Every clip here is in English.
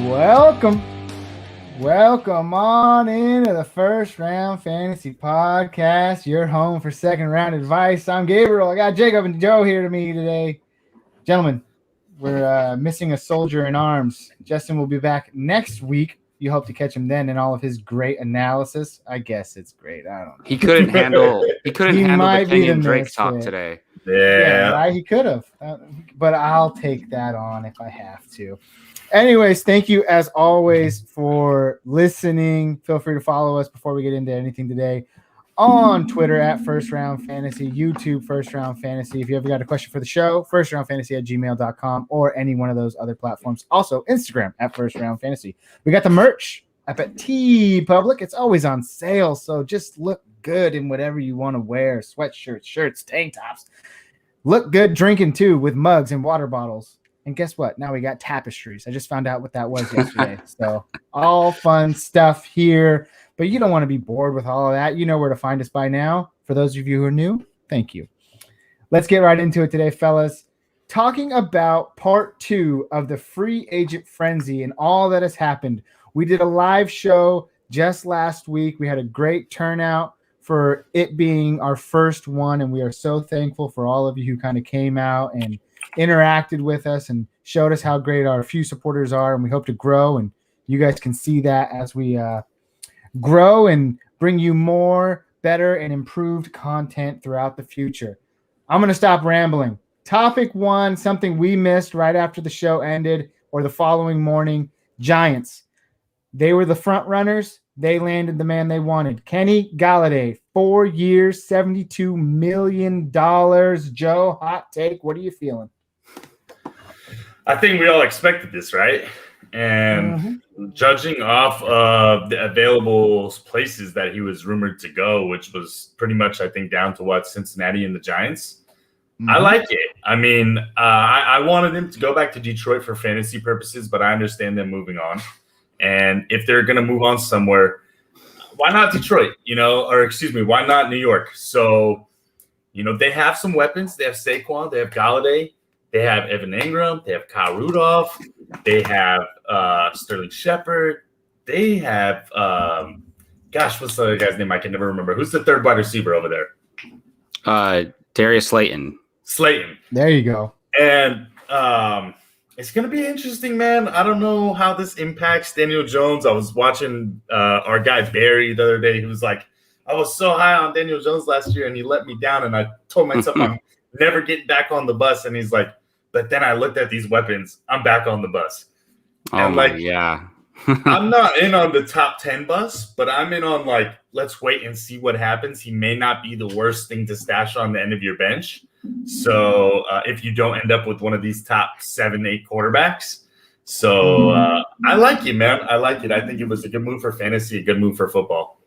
Welcome on into the First Round Fantasy Podcast, your home for second round advice. I'm Gabriel. I got Jacob and Joe here to me today. Gentlemen, we're missing a soldier in arms. Justin will be back next week. You hope to catch him then in all of his great analysis. I guess it's great. I don't know. He couldn't handle the Kenyon Drake talk today. Yeah, right. He could have, but I'll take that on if I have to. Anyways, thank you as always for listening. Feel free to follow us before we get into anything today on Twitter at First Round Fantasy, YouTube First Round Fantasy. If you ever got a question for the show, firstroundfantasy@gmail.com or any one of those other platforms. Also, Instagram at First Round Fantasy. We got the merch up at TeePublic. It's always on sale, so just look good in whatever you want to wear. Sweatshirts, shirts, tank tops. Look good drinking too with mugs and water bottles. And guess what? Now we got tapestries. I just found out what that was yesterday. So all fun stuff here. But you don't want to be bored with all of that. You know where to find us by now. For those of you who are new, thank you. Let's get right into it today, fellas. Talking about part 2 of the free agent frenzy and all that has happened. We did a live show just last week. We had a great turnout for it being our first one. And we are so thankful for all of you who kind of came out and interacted with us and showed us how great our few supporters are, and we hope to grow, and you guys can see that as we grow and bring you more, better, and improved content throughout the future. I'm going to stop rambling. Topic 1, something we missed right after the show ended or the following morning. Giants. They were the front runners. They landed the man they wanted. Kenny Golladay, 4 years, $72 million. Joe, hot take. What are you feeling? I think we all expected this, right? And judging off of the available places that he was rumored to go, which was pretty much, I think, down to Cincinnati and the Giants. I like it. I mean, I wanted him to go back to Detroit for fantasy purposes, but I understand them moving on. And if they're going to move on somewhere, why not Detroit? Why not New York? So, they have some weapons. They have Saquon. They have Golladay. They have Evan Ingram. They have Kyle Rudolph. They have Sterling Shepard. They have, what's the other guy's name? I can never remember. Who's the third wide receiver over there? Darius Slayton. There you go. And it's going to be interesting, man. I don't know how this impacts Daniel Jones. I was watching our guy Barry the other day. He was like, I was so high on Daniel Jones last year, and he let me down. And I told myself I'm never getting back on the bus. And he's like, but then I looked at these weapons. I'm back on the bus. And I'm not in on the top 10 bus, but I'm in on let's wait and see what happens. He may not be the worst thing to stash on the end of your bench. So if you don't end up with one of these top 7-8 quarterbacks. So I like it, man. I like it. I think it was a good move for fantasy, a good move for football.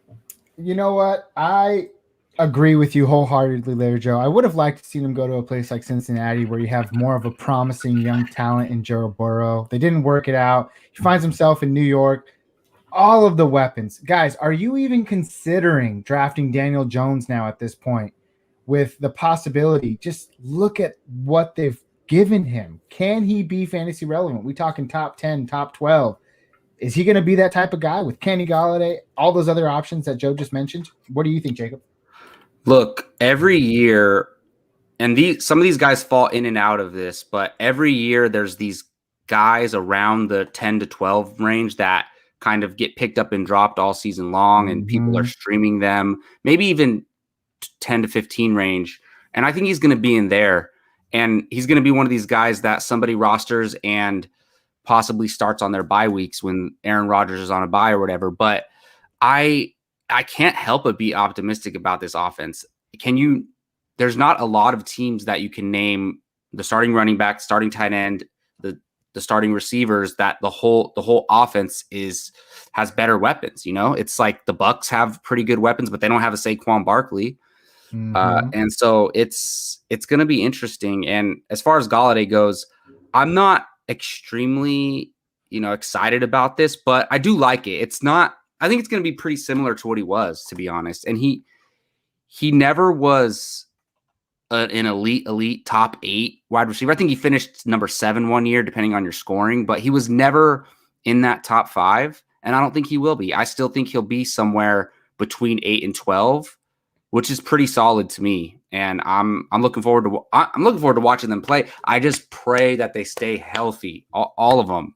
You know what? I agree with you wholeheartedly there, Joe. I would have liked to see him go to a place like Cincinnati where you have more of a promising young talent in Joe Burrow. They didn't work it out. He finds himself in New York. All of the weapons. Guys, are you even considering drafting Daniel Jones now at this point with the possibility? Just look at what they've given him. Can he be fantasy relevant? We talking top 10, top 12. Is he going to be that type of guy with Kenny Golladay, all those other options that Joe just mentioned? What do you think, Jacob? Look, every year, and some of these guys fall in and out of this, but every year there's these guys around the 10 to 12 range that kind of get picked up and dropped all season long, and people are streaming them, maybe even 10 to 15 range. And I think he's going to be in there, and he's going to be one of these guys that somebody rosters and possibly starts on their bye weeks when Aaron Rodgers is on a bye or whatever. But I can't help but be optimistic about this offense. There's not a lot of teams that you can name the starting running back, starting tight end, the starting receivers that the whole offense has better weapons. It's like the Bucks have pretty good weapons, but they don't have a Saquon Barkley. And so it's going to be interesting. And as far as Golladay goes, I'm not extremely, excited about this, but I do like it. I think it's going to be pretty similar to what he was, to be honest. And he never was an elite top 8 wide receiver. I think he finished number 7 one year, depending on your scoring, but he was never in that top 5, and I don't think he will be. I still think he'll be somewhere between 8 and 12, which is pretty solid to me. And I'm looking forward to watching them play. I just pray that they stay healthy, all of them.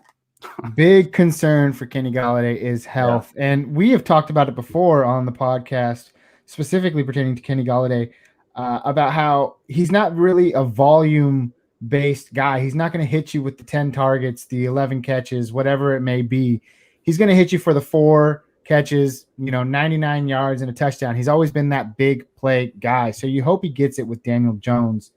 Big concern for Kenny Golladay is health. Yeah. And we have talked about it before on the podcast, specifically pertaining to Kenny Golladay, about how he's not really a volume-based guy. He's not going to hit you with the 10 targets, the 11 catches, whatever it may be. He's going to hit you for the 4 catches, 99 yards and a touchdown. He's always been that big play guy. So you hope he gets it with Daniel Jones.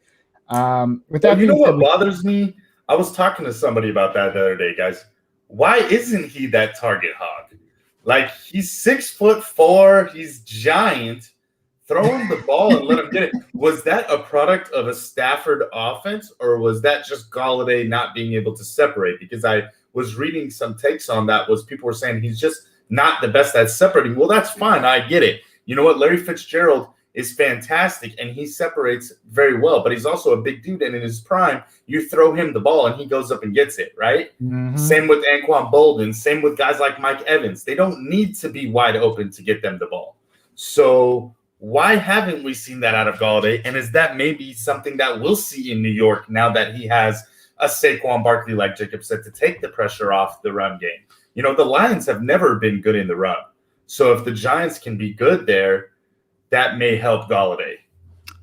With that, what bothers me? I was talking to somebody about that the other day, guys. Why isn't he that target hog? Like, he's 6'4", he's giant. Throw him the ball and let him get it. Was that a product of a Stafford offense, or was that just Golladay not being able to separate? Because I was reading some takes on that, was people were saying he's just not the best at separating. Well, that's fine. I get it. You know what? Larry Fitzgerald is fantastic, and he separates very well, but he's also a big dude, and in his prime, you throw him the ball, and he goes up and gets it, right? Mm-hmm. Same with Anquan Bolden. Same with guys like Mike Evans. They don't need to be wide open to get them the ball. So why haven't we seen that out of Golladay? And is that maybe something that we'll see in New York now that he has a Saquon Barkley, like Jacob said, to take the pressure off the run game? The Lions have never been good in the run. So if the Giants can be good there, that may help Golladay.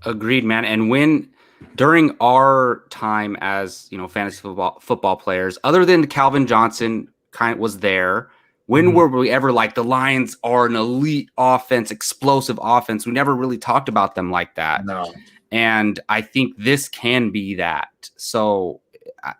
Agreed, man. And during our time as, fantasy football players, other than Calvin Johnson was there, when were we ever like the Lions are an elite offense, explosive offense? We never really talked about them like that. No. And I think this can be that. So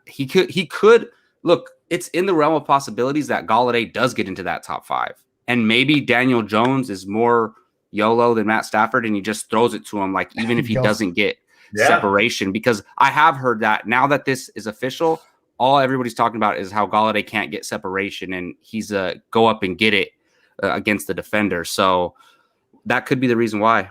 he could look, it's in the realm of possibilities that Golladay does get into that top 5. And maybe Daniel Jones is more YOLO than Matt Stafford, and he just throws it to him, like, even if he doesn't get separation. Because I have heard that now that this is official, all everybody's talking about is how Golladay can't get separation, and he's go up and get it against the defender. So that could be the reason why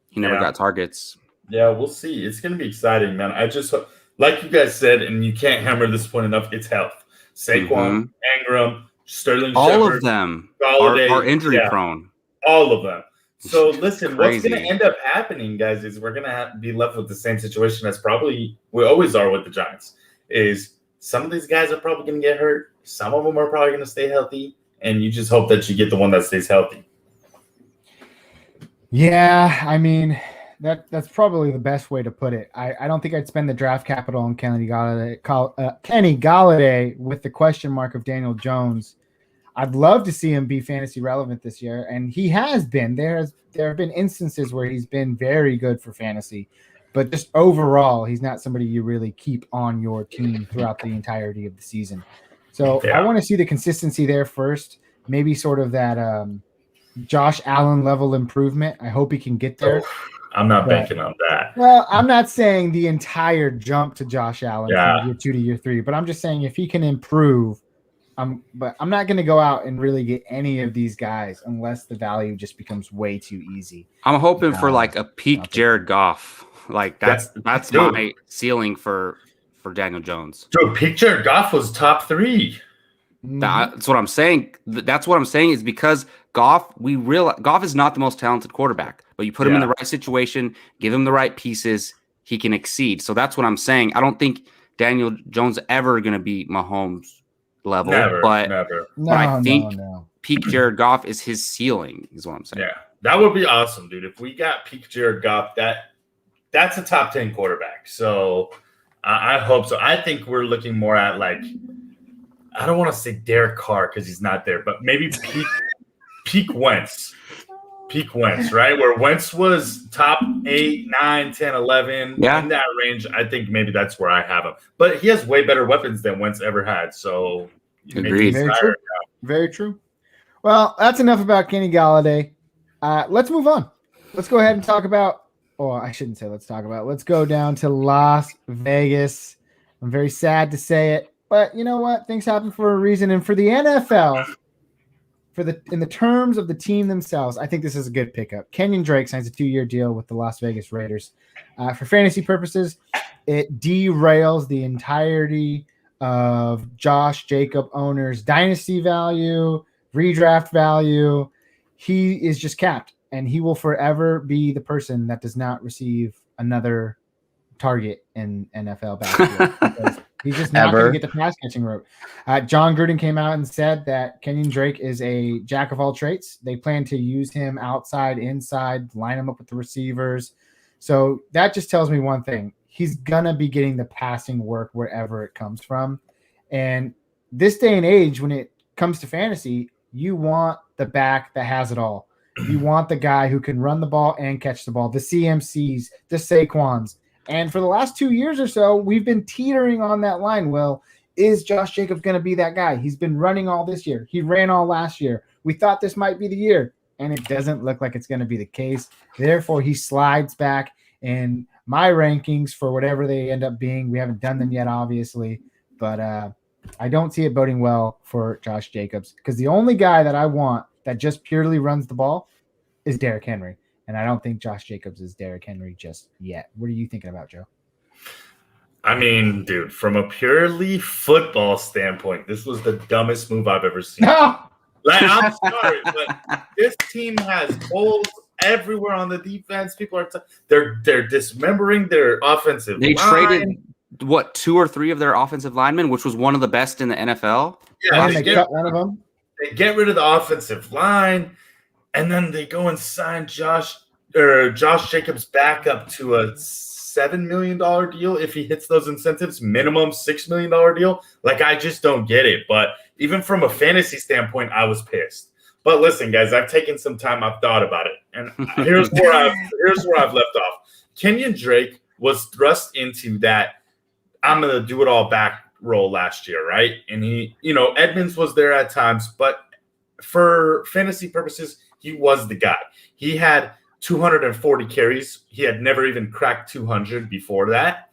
he never got targets. Yeah, we'll see. It's going to be exciting, man. I just, like you guys said, and you can't hammer this point enough, it's health. Saquon, Ingram, Sterling all Shepard, of them Golladay, are injury prone. All of them. So listen, what's going to end up happening, guys, is we're going to be left with the same situation as probably we always are with the Giants. Is some of these guys are probably going to get hurt. Some of them are probably going to stay healthy, and you just hope that you get the one that stays healthy. Yeah, I mean, that's probably the best way to put it. I don't think I'd spend the draft capital on Kenny Golladay with the question mark of Daniel Jones. I'd love to see him be fantasy relevant this year, and he has been. There have been instances where he's been very good for fantasy, but just overall, he's not somebody you really keep on your team throughout the entirety of the season. So I want to see the consistency there first, maybe sort of that Josh Allen level improvement. I hope he can get there. I'm not banking on that. Well, I'm not saying the entire jump to Josh Allen from year 2 to year 3, but I'm just saying if he can improve. But I'm not going to go out and really get any of these guys unless the value just becomes way too easy. I'm hoping for like a peak Jared Goff. Like that's my ceiling for Daniel Jones. Dude, peak Jared Goff was top 3. That's what I'm saying. That's what I'm saying is because Goff is not the most talented quarterback, but you put him in the right situation, give him the right pieces, he can exceed. So that's what I'm saying. I don't think Daniel Jones ever going to be Mahomes level, never. But I think peak Jared Goff is his ceiling, is what I'm saying. Yeah, that would be awesome, dude. If we got peak Jared Goff, that's a top 10 quarterback. So I hope so. I think we're looking more at like, I don't want to say Derek Carr because he's not there, but maybe peak Wentz. Peak Wentz, right? Where Wentz was top 8, 9, 10, 11. In that range, I think maybe that's where I have him. But he has way better weapons than Wentz ever had. So, agreed. Very true. Well, that's enough about Kenny Golladay. Let's move on. Let's go ahead and talk about – I shouldn't say let's talk about – let's go down to Las Vegas. I'm very sad to say it, but you know what? Things happen for a reason. And for the NFL – in the terms of the team themselves, I think this is a good pickup. Kenyon Drake signs a 2-year deal with the Las Vegas Raiders. For fantasy purposes, it derails the entirety of Josh Jacob owners' dynasty value, redraft value. He is just capped, and he will forever be the person that does not receive another target in NFL basketball because he's just not going to get the pass catching route. John Gruden came out and said that Kenyon Drake is a jack of all trades. They plan to use him outside, inside, line him up with the receivers. So that just tells me one thing. He's going to be getting the passing work wherever it comes from. And this day and age, when it comes to fantasy, you want the back that has it all. You want the guy who can run the ball and catch the ball, the CMCs, the Saquons. And for the last 2 years or so, we've been teetering on that line. Well, is Josh Jacobs going to be that guy? He's been running all this year. He ran all last year. We thought this might be the year, and it doesn't look like it's going to be the case. Therefore, he slides back in my rankings for whatever they end up being. We haven't done them yet, obviously, but I don't see it boding well for Josh Jacobs because the only guy that I want that just purely runs the ball is Derrick Henry. And I don't think Josh Jacobs is Derrick Henry just yet. What are you thinking about, Joe? I mean, dude, from a purely football standpoint, this was the dumbest move I've ever seen. No! Like, I'm sorry, but this team has holes everywhere on the defense. People are they're dismembering their offensive They line. traded what 2 or 3 of their offensive linemen, which was one of the best in the NFL. Yeah, and they cut one of them. They get rid of the offensive line. And then they go and sign Josh Jacobs back up to a $7 million deal if he hits those incentives, minimum $6 million deal. Like, I just don't get it. But even from a fantasy standpoint, I was pissed. But listen, guys, I've taken some time. I've thought about it. And here's where I've left off. Kenyon Drake was thrust into that I'm going to do it all back role last year, right? And he, Edmonds was there at times, but for fantasy purposes, he was the guy. He had 240 carries. He had never even cracked 200 before that.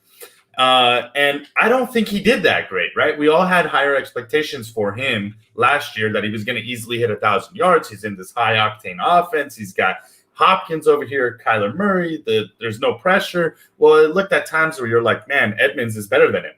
And I don't think he did that great, right? We all had higher expectations for him last year that he was going to easily hit 1,000 yards. He's in this high-octane offense. He's got Hopkins over here, Kyler Murray. There's no pressure. Well, it looked at times where you're like, man, Edmonds is better than him.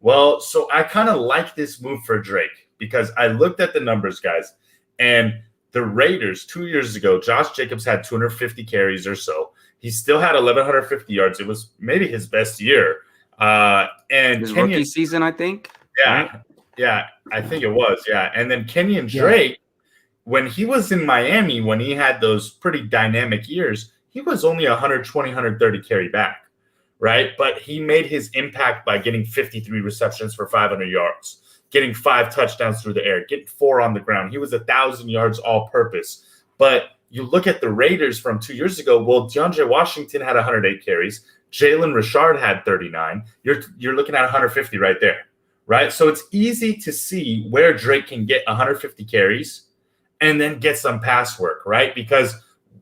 Well, so I kind of like this move for Drake because I looked at the numbers, guys, and the Raiders 2 years ago, Josh Jacobs had 250 carries or so. He still had 1,150 yards. It was maybe his best year. And his rookie season, I think. Yeah, right? Yeah, I think it was. Yeah, and then Kenyon Drake, when he was in Miami, when he had those pretty dynamic years, he was only 120, 130 carry back, right? But he made his impact by getting 53 receptions for 500 yards. Getting 5 touchdowns through the air, getting 4 on the ground. He was 1,000 yards all purpose. But you look at the Raiders from 2 years ago, well, DeAndre Washington had 108 carries. Jalen Richard had 39. You're looking at 150 right there, right? So it's easy to see where Drake can get 150 carries and then get some pass work, right? Because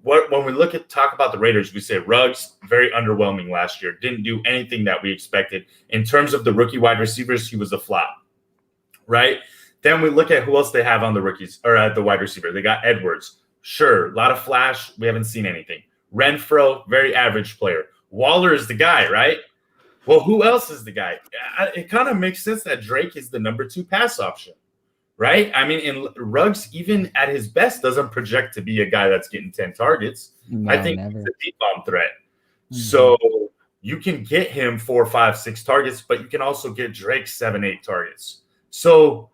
when we talk about the Raiders, we say Ruggs, very underwhelming last year. Didn't do anything that we expected. In terms of the rookie wide receivers, he was a flop. Right? Then we look at who else they have on the rookies or at the wide receiver. They got Edwards. Sure, a lot of flash. We haven't seen anything. Renfro, very average player. Waller is the guy, right? Well, who else is the guy? It kind of makes sense that Drake is the number 2 pass option, right? I mean, and Ruggs, even at his best, doesn't project to be a guy that's getting 10 targets. No, I think he's a deep bomb threat. Mm-hmm. So you can get him 4, 5, 6 targets, but you can also get Drake 7, 8 targets. So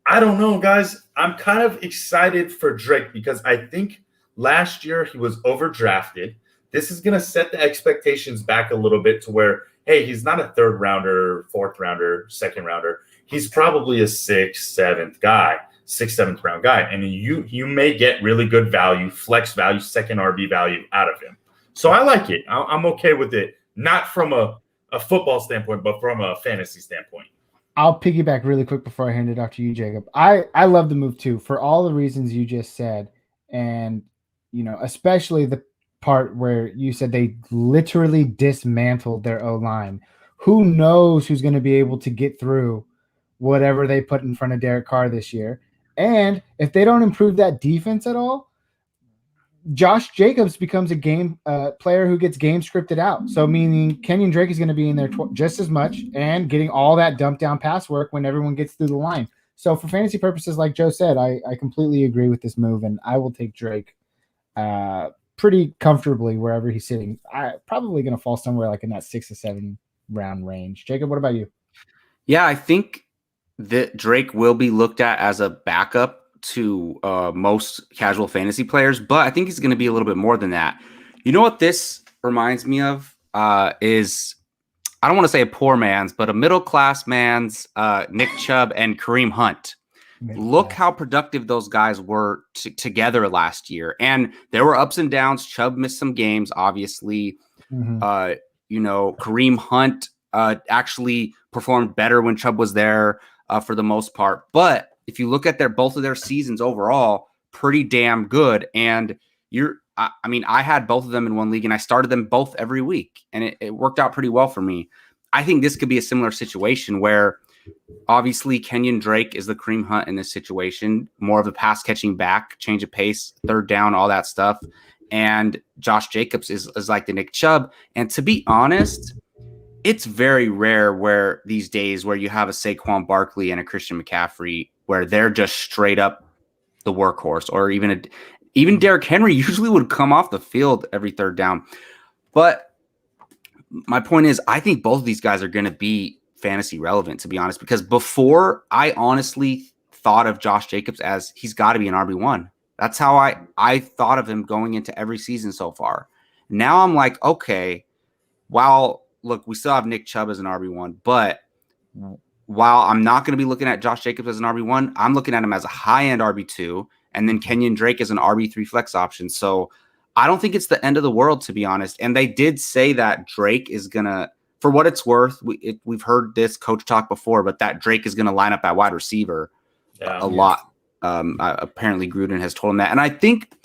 I don't know, guys. I'm kind of excited for Drake because I think last year he was overdrafted. This is going to set the expectations back a little bit to where, hey, he's not a 3rd rounder, 4th rounder, 2nd rounder. He's probably a 6th, 7th guy, 6th, 7th round guy. And you may get really good value, flex value, 2nd RB value out of him. So I like it. I'm okay with it, not from a football standpoint, but from a fantasy standpoint. I'll piggyback really quick before I hand it off to you, Jacob. I love the move too for all the reasons you just said. And, especially the part where you said they literally dismantled their O-line. Who knows who's going to be able to get through whatever they put in front of Derek Carr this year. And if they don't improve that defense at all, Josh Jacobs becomes a game player who gets game scripted out. So meaning Kenyon Drake is going to be in there just as much and getting all that dump down pass work when everyone gets through the line. So for fantasy purposes, like Joe said, I completely agree with this move, and I will take Drake pretty comfortably wherever he's sitting. I probably going to fall somewhere like in that 6 to 7 round range. Jacob, what about you? Yeah, I think that Drake will be looked at as a backup to most casual fantasy players, but I think he's going to be a little bit more than that. You know what this reminds me of is, I don't want to say a poor man's, but a middle class man's Nick Chubb and Kareem Hunt. Look how productive those guys were together last year. And there were ups and downs. Chubb missed some games, obviously. Kareem Hunt actually performed better when Chubb was there for the most part. But if you look at both of their seasons overall, pretty damn good. And I had both of them in one league, and I started them both every week, and it worked out pretty well for me. I think this could be a similar situation where obviously Kenyon Drake is the Kareem Hunt in this situation, more of a pass catching back, change of pace, third down, all that stuff. And Josh Jacobs is like the Nick Chubb. And to be honest, it's very rare where these days where you have a Saquon Barkley and a Christian McCaffrey where they're just straight up the workhorse, or even Derrick Henry usually would come off the field every third down. But my point is, I think both of these guys are going to be fantasy relevant, to be honest, because before I honestly thought of Josh Jacobs as he's got to be an RB1. That's how I thought of him going into every season so far. Now I'm like, okay, look, we still have Nick Chubb as an RB1, but while I'm not going to be looking at Josh Jacobs as an RB1, I'm looking at him as a high-end RB2, and then Kenyon Drake as an RB3 flex option. So I don't think it's the end of the world, to be honest. And they did say that Drake is going to, for what it's worth, we've heard this coach talk before, but that Drake is going to line up at wide receiver a lot. Apparently Gruden has told him that. And I think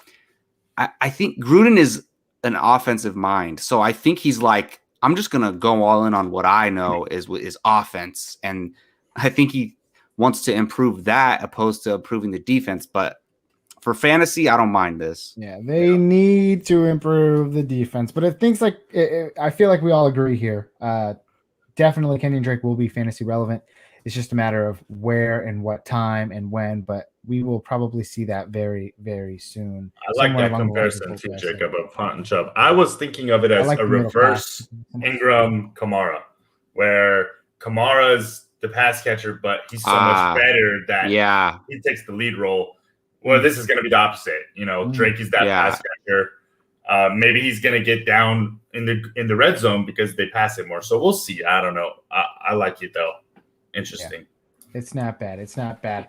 Gruden is an offensive mind. So I think he's like, I'm just going to go all in on what I know is offense. And I think he wants to improve that opposed to improving the defense. But for fantasy, I don't mind this. Yeah, they need to improve the defense. But it things like I feel like we all agree here. Definitely Kenyon Drake will be fantasy relevant. It's just a matter of where and what time and when. But we will probably see that very, very soon. I like that comparison too, Jacob, of Hunt and Chubb. I was thinking of it as a reverse Ingram Kamara, where Kamara's the pass catcher, but he's so much better that he takes the lead role. Well, this is going to be the opposite. Drake is that pass catcher. Maybe he's going to get down in the red zone because they pass it more. So we'll see. I don't know. I like it though. Interesting. Yeah. It's not bad. It's not bad.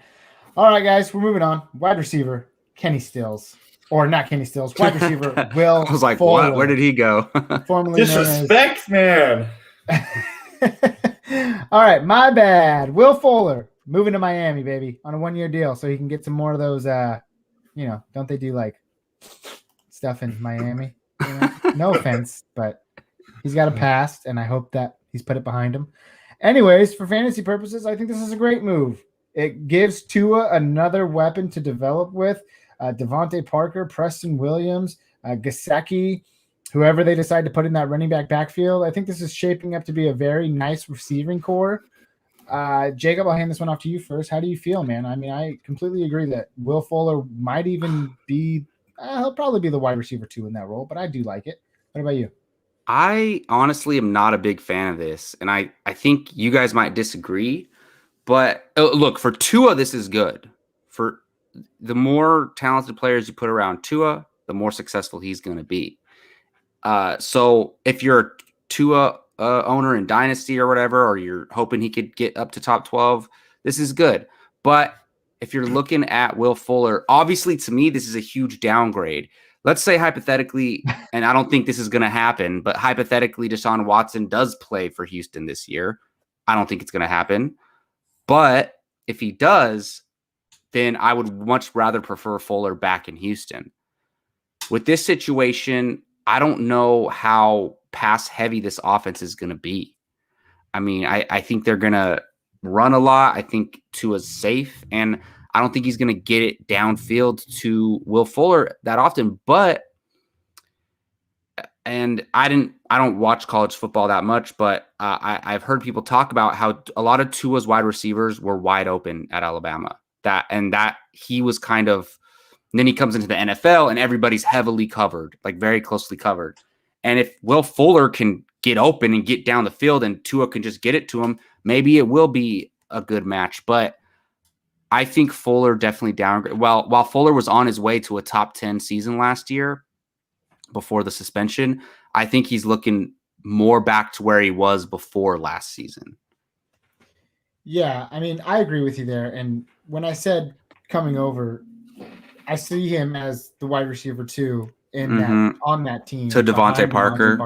All right, guys, we're moving on. Wide receiver, Kenny Stills. Or not Kenny Stills. Wide receiver, Will I was like, Fuller, what? Where did he go? Formerly disrespect, man. All right, my bad. Will Fuller moving to Miami, baby, on a 1-year deal so he can get some more of those, don't they do like stuff in Miami? No offense, but he's got a past, and I hope that he's put it behind him. Anyways, for fantasy purposes, I think this is a great move. It gives Tua another weapon to develop with. Devontae Parker, Preston Williams, Gesicki, whoever they decide to put in that running back backfield. I think this is shaping up to be a very nice receiving core. Jacob, I'll hand this one off to you first. How do you feel, man? I mean, I completely agree that Will Fuller might even be he'll probably be the wide receiver 2 in that role, but I do like it. What about you? I honestly am not a big fan of this, and I think you guys might disagree. But look, for Tua, this is good. For the more talented players you put around Tua, the more successful he's going to be. So if you're a Tua owner in Dynasty or whatever, or you're hoping he could get up to top 12, this is good. But if you're looking at Will Fuller, obviously to me, this is a huge downgrade. Let's say hypothetically, and I don't think this is going to happen, but hypothetically, Deshaun Watson does play for Houston this year. I don't think it's going to happen. But if he does, then I would much rather prefer Fuller back in Houston. With this situation, I don't know how pass heavy this offense is going to be. I mean, I think they're going to run a lot. I think Tua's safe, and I don't think he's going to get it downfield to Will Fuller that often. But and I don't watch college football that much, but I've heard people talk about how a lot of Tua's wide receivers were wide open at Alabama. That he was kind of. And then he comes into the NFL and everybody's heavily covered, like very closely covered. And if Will Fuller can get open and get down the field and Tua can just get it to him, maybe it will be a good match. But I think Fuller definitely downgraded. While Fuller was on his way to a top 10 season last year before the suspension, I think he's looking more back to where he was before last season. Yeah, I mean, I agree with you there. And when I said coming over, I see him as the wide receiver too in that on that team to Devontae Parker.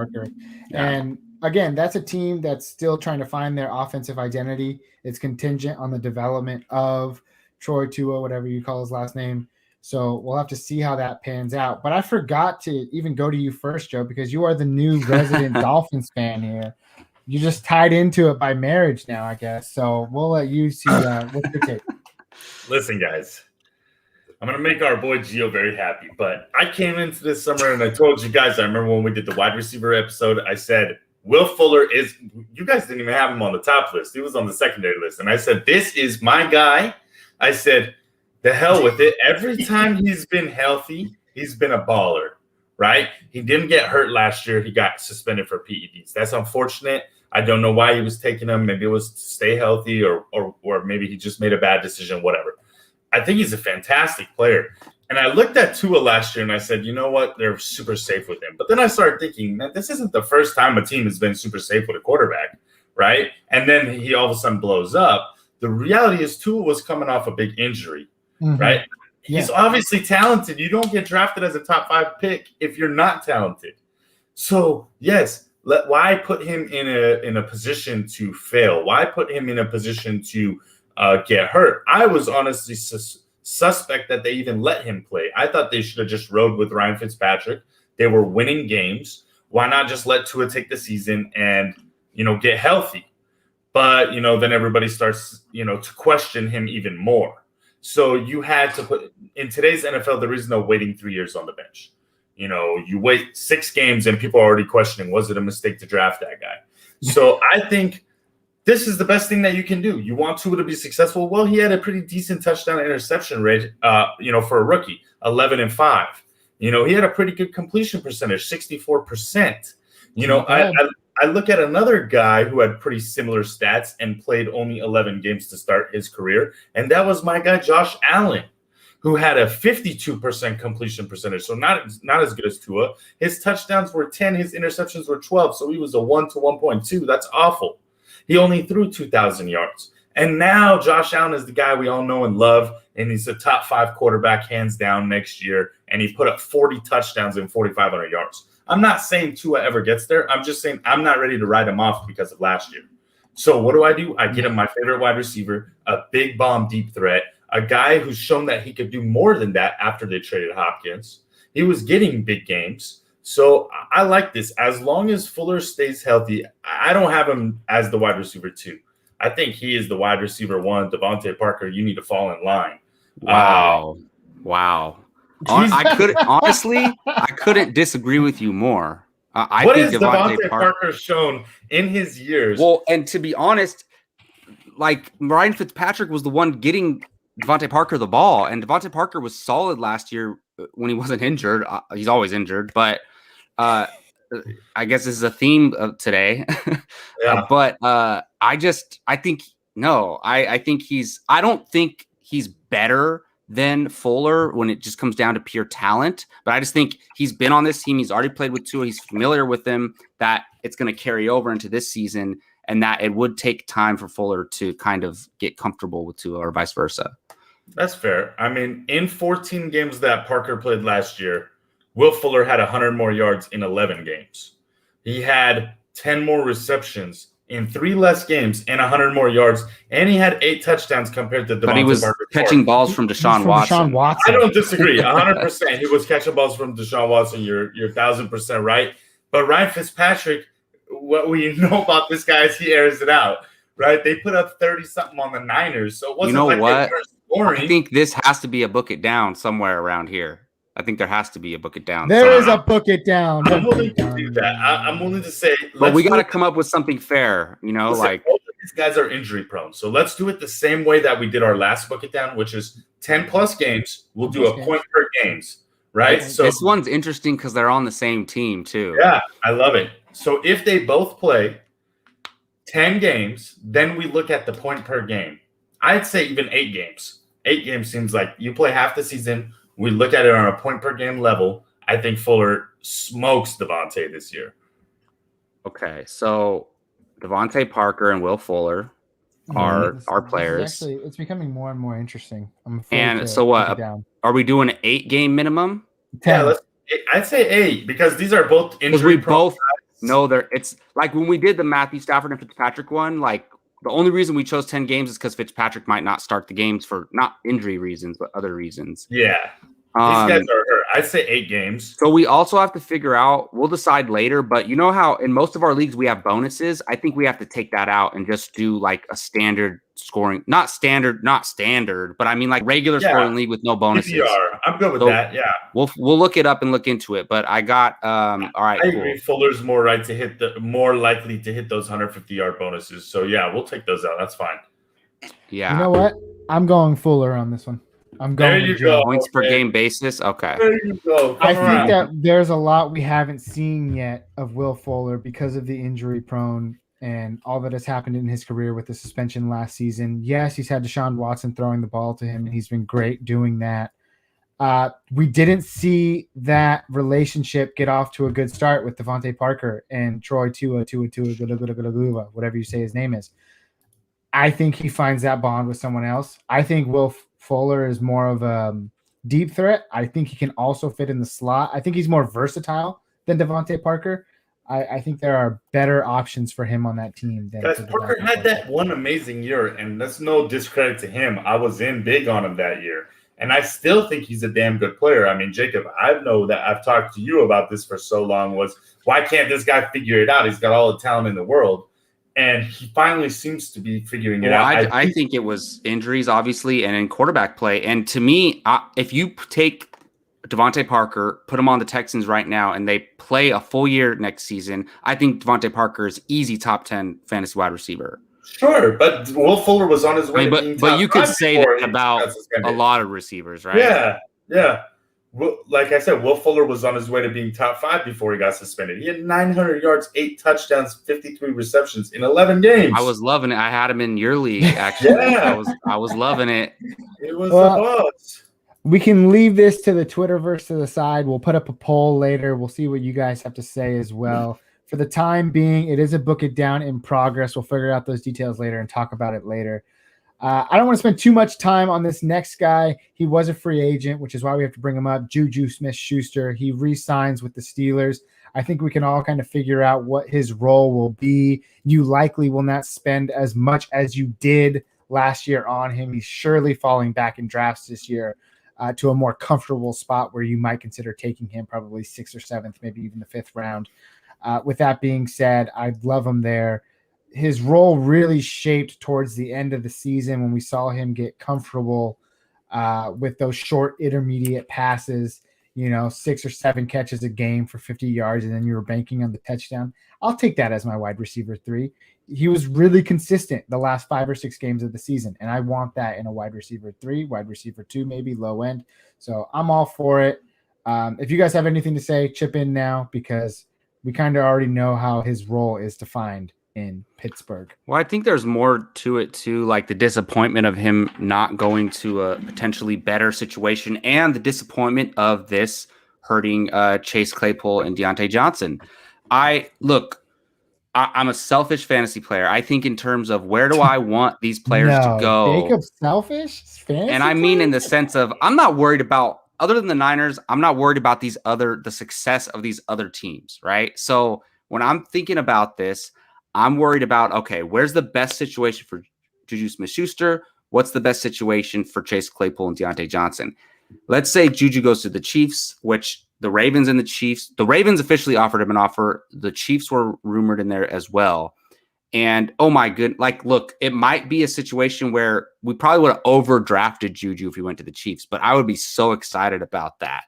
Yeah. And again, that's a team that's still trying to find their offensive identity. It's contingent on the development of Troy Tua, whatever you call his last name. So we'll have to see how that pans out. But I forgot to even go to you first, Joe, because you are the new resident Dolphins fan here. You just tied into it by marriage now, I guess. So we'll let you see what's your take. Listen, guys. I'm going to make our boy Gio very happy, but I came into this summer and I told you guys, I remember when we did the wide receiver episode, I said, Will Fuller is, you guys didn't even have him on the top list. He was on the secondary list. And I said, this is my guy. I said, the hell with it. Every time he's been healthy, he's been a baller, right? He didn't get hurt last year. He got suspended for PEDs. That's unfortunate. I don't know why he was taking them. Maybe it was to stay healthy or maybe he just made a bad decision, whatever. I think he's a fantastic player. And I looked at Tua last year and I said, you know what? They're super safe with him. But then I started thinking, man, this isn't the first time a team has been super safe with a quarterback, right? And then he all of a sudden blows up. The reality is Tua was coming off a big injury, right? Yeah. He's obviously talented. You don't get drafted as a top 5 pick if you're not talented. So, yes, why put him in a position to fail? Why put him in a position to get hurt? I was honestly suspect that they even let him play. I thought they should have just rode with Ryan Fitzpatrick. They were winning games. Why not just let Tua take the season and, get healthy? But, then everybody starts, to question him even more. So you had to put – in today's NFL, there is no waiting 3 years on the bench. You wait 6 games and people are already questioning, was it a mistake to draft that guy? So I think – this is the best thing that you can do. You want Tua to be successful? Well, he had a pretty decent touchdown interception rate, for a rookie, 11-5. He had a pretty good completion percentage, 64%. I look at another guy who had pretty similar stats and played only 11 games to start his career, and that was my guy Josh Allen, who had a 52% completion percentage, so not as good as Tua. His touchdowns were 10, his interceptions were 12, so he was a 1 to 1.2. That's awful. He only threw 2,000 yards. And now Josh Allen is the guy we all know and love, and he's a top 5 quarterback hands down next year, and he put up 40 touchdowns and 4,500 yards. I'm not saying Tua ever gets there. I'm just saying I'm not ready to write him off because of last year. So what do? I get him my favorite wide receiver, a big bomb deep threat, a guy who's shown that he could do more than that after they traded Hopkins. He was getting big games. So I like this. As long as Fuller stays healthy, I don't have him as the wide receiver 2. I think he is the wide receiver 1. Devontae Parker, you need to fall in line. Wow. I couldn't disagree with you more. I what think has Devontae Parker shown in his years? Well, and to be honest, like Ryan Fitzpatrick was the one getting Devontae Parker the ball, and Devontae Parker was solid last year when he wasn't injured. He's always injured, but I guess this is a theme of today. Yeah. I don't think he's better than Fuller when it just comes down to pure talent, but I just think he's been on this team. He's already played with Tua. He's familiar with them, that it's going to carry over into this season, and that it would take time for Fuller to kind of get comfortable with Tua or vice versa. That's fair. I mean, in 14 games that Parker played last year, Will Fuller had 100 more yards in 11 games. He had 10 more receptions in 3 less games and 100 more yards, and he had 8 touchdowns compared to Devontae Parker. But he was catching balls from Deshaun Watson. I don't disagree. 100%. He was catching balls from Deshaun Watson. You're 1,000% right. But Ryan Fitzpatrick, what we know about this guy is he airs it out, right? They put up 30-something on the Niners, so it wasn't like they were scoring. I think this has to be a book it down somewhere around here. I think there has to be a book it down. There is a book it down. I'm willing to do that. I'm willing to say, but we got to come up with something fair, you know, listen, like both of these guys are injury prone. So let's do it the same way that we did our last book it down, which is 10 plus games. We'll do a point per games, right? So this one's interesting because they're on the same team too. Yeah, I love it. So if they both play 10 games, then we look at the point per game. I'd say even 8 games. 8 games seems like you play half the season. We look at it on a point per game level. I think Fuller smokes Devontae this year. Okay, so Devontae Parker and Will Fuller are our players. Actually, it's becoming more and more interesting. And so what? Are we doing an 8-game minimum? 10. Yeah, I'd say 8 because these are both injury. We both know they're. It's like when we did the Matthew Stafford and Fitzpatrick one. Like the only reason we chose 10 games is because Fitzpatrick might not start the games for not injury reasons but other reasons. Yeah. These guys are hurt. I'd say 8 games. So we also have to figure out, we'll decide later, but you know how in most of our leagues we have bonuses? I think we have to take that out and just do like a standard scoring, not standard, but I mean like regular scoring league with no bonuses. PPR. I'm good with that. Yeah. We'll look it up and look into it, but I got all right. I agree. Fuller's more likely to hit those 150-yard bonuses. So yeah, we'll take those out. That's fine. Yeah. You know what? I'm going Fuller on this one. I'm going there you go. Points per game basis. Okay. There you go. I think that there's a lot we haven't seen yet of Will Fuller because of the injury prone and all that has happened in his career with the suspension last season. Yes, he's had Deshaun Watson throwing the ball to him, and he's been great doing that. We didn't see that relationship get off to a good start with Devontae Parker and Troy Tua, whatever you say his name is. I think he finds that bond with someone else. I think Will Fuller is more of a deep threat. I think he can also fit in the slot. I think he's more versatile than Devontae Parker. I think there are better options for him on that team. Guys, Parker had that one amazing year, and that's no discredit to him. I was in big on him that year, and I still think he's a damn good player. I mean, Jacob, I know that I've talked to you about this for so long was, why can't this guy figure it out? He's got all the talent in the world. And he finally seems to be figuring it out. I think it was injuries, obviously, and in quarterback play. And to me, if you take Devontae Parker, put him on the Texans right now, and they play a full year next season, I think Devontae Parker is easy top 10 fantasy wide receiver. Sure, but Will Fuller was on his way. But you could say that about a lot of receivers, right? Yeah. Like I said, Will Fuller was on his way to being top 5 before he got suspended. He had 900 yards, 8 touchdowns, 53 receptions in 11 games. I was loving it. I had him in your league, actually. Yeah. I was loving it. It was the boss. We can leave this to the Twitterverse to the side. We'll put up a poll later. We'll see what you guys have to say as well. For the time being, it is a book it down in progress. We'll figure out those details later and talk about it later. I don't want to spend too much time on this next guy. He was a free agent, which is why we have to bring him up. Juju Smith-Schuster. He re-signs with the Steelers. I think we can all kind of figure out what his role will be. You likely will not spend as much as you did last year on him. He's surely falling back in drafts this year to a more comfortable spot where you might consider taking him probably 6th or 7th, maybe even the 5th round. With that being said, I love him there. His role really shaped towards the end of the season when we saw him get comfortable with those short intermediate passes, 6 or 7 catches a game for 50 yards, and then you were banking on the touchdown. I'll take that as my wide receiver 3. He was really consistent the last 5 or 6 games of the season, and I want that in a wide receiver 3, wide receiver 2, maybe low end. So I'm all for it. If you guys have anything to say, chip in now, because we kind of already know how his role is defined in Pittsburgh. Well, I think there's more to it too, like the disappointment of him not going to a potentially better situation and the disappointment of this hurting Chase Claypool and Deontay Johnson. I'm a selfish fantasy player. I think in terms of where do I want these players to go. Jacob's selfish fantasy and I mean in the sense of I'm not worried about, other than the Niners, I'm not worried about the success of these other teams, right? So when I'm thinking about this, I'm worried about, okay, where's the best situation for Juju Smith-Schuster? What's the best situation for Chase Claypool and Deontay Johnson? Let's say Juju goes to the Chiefs, which the Ravens officially offered him an offer. The Chiefs were rumored in there as well. And oh my goodness, look, it might be a situation where we probably would have overdrafted Juju if he went to the Chiefs, but I would be so excited about that.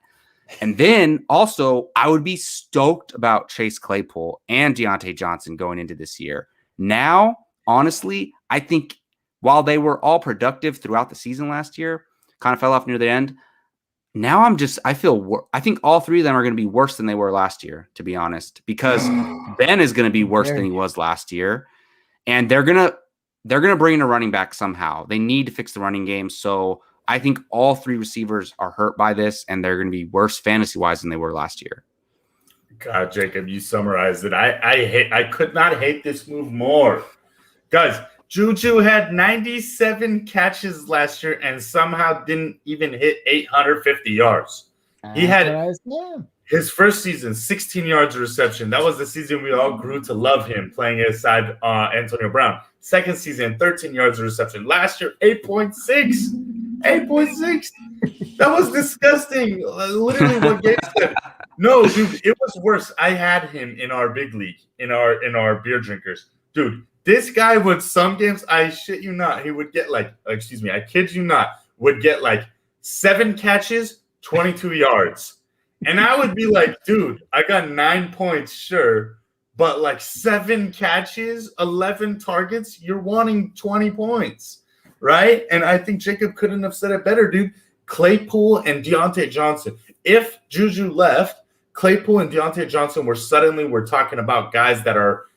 And then also, I would be stoked about Chase Claypool and Deontay Johnson going into this year. Now, honestly, I think while they were all productive throughout the season last year, kind of fell off near the end. Now I think all three of them are going to be worse than they were last year, to be honest, because Ben is going to be worse than he was last year. And they're going to bring in a running back somehow. They need to fix the running game. So I think all three receivers are hurt by this, and they're going to be worse fantasy-wise than they were last year. God, Jacob, you summarized it. I could not hate this move more. Guys, Juju had 97 catches last year and somehow didn't even hit 850 yards. He had his first season, 16 yards of reception. That was the season we all grew to love him, playing aside Antonio Brown. Second season, 13 yards of reception. Last year, 8.6. 8.6. That was disgusting. Literally what Gabe said. No, dude, it was worse. I had him in our big league, in our beer drinkers. Dude, this guy would some games, I shit you not, he would get I kid you not, would get 7 catches, 22 yards. And I would be like, dude, I got 9 points, sure, but 7 catches, 11 targets, you're wanting 20 points, right? And I think Jacob couldn't have said it better, dude. Claypool and Deontay Johnson. If Juju left, Claypool and Deontay Johnson we're talking about guys that are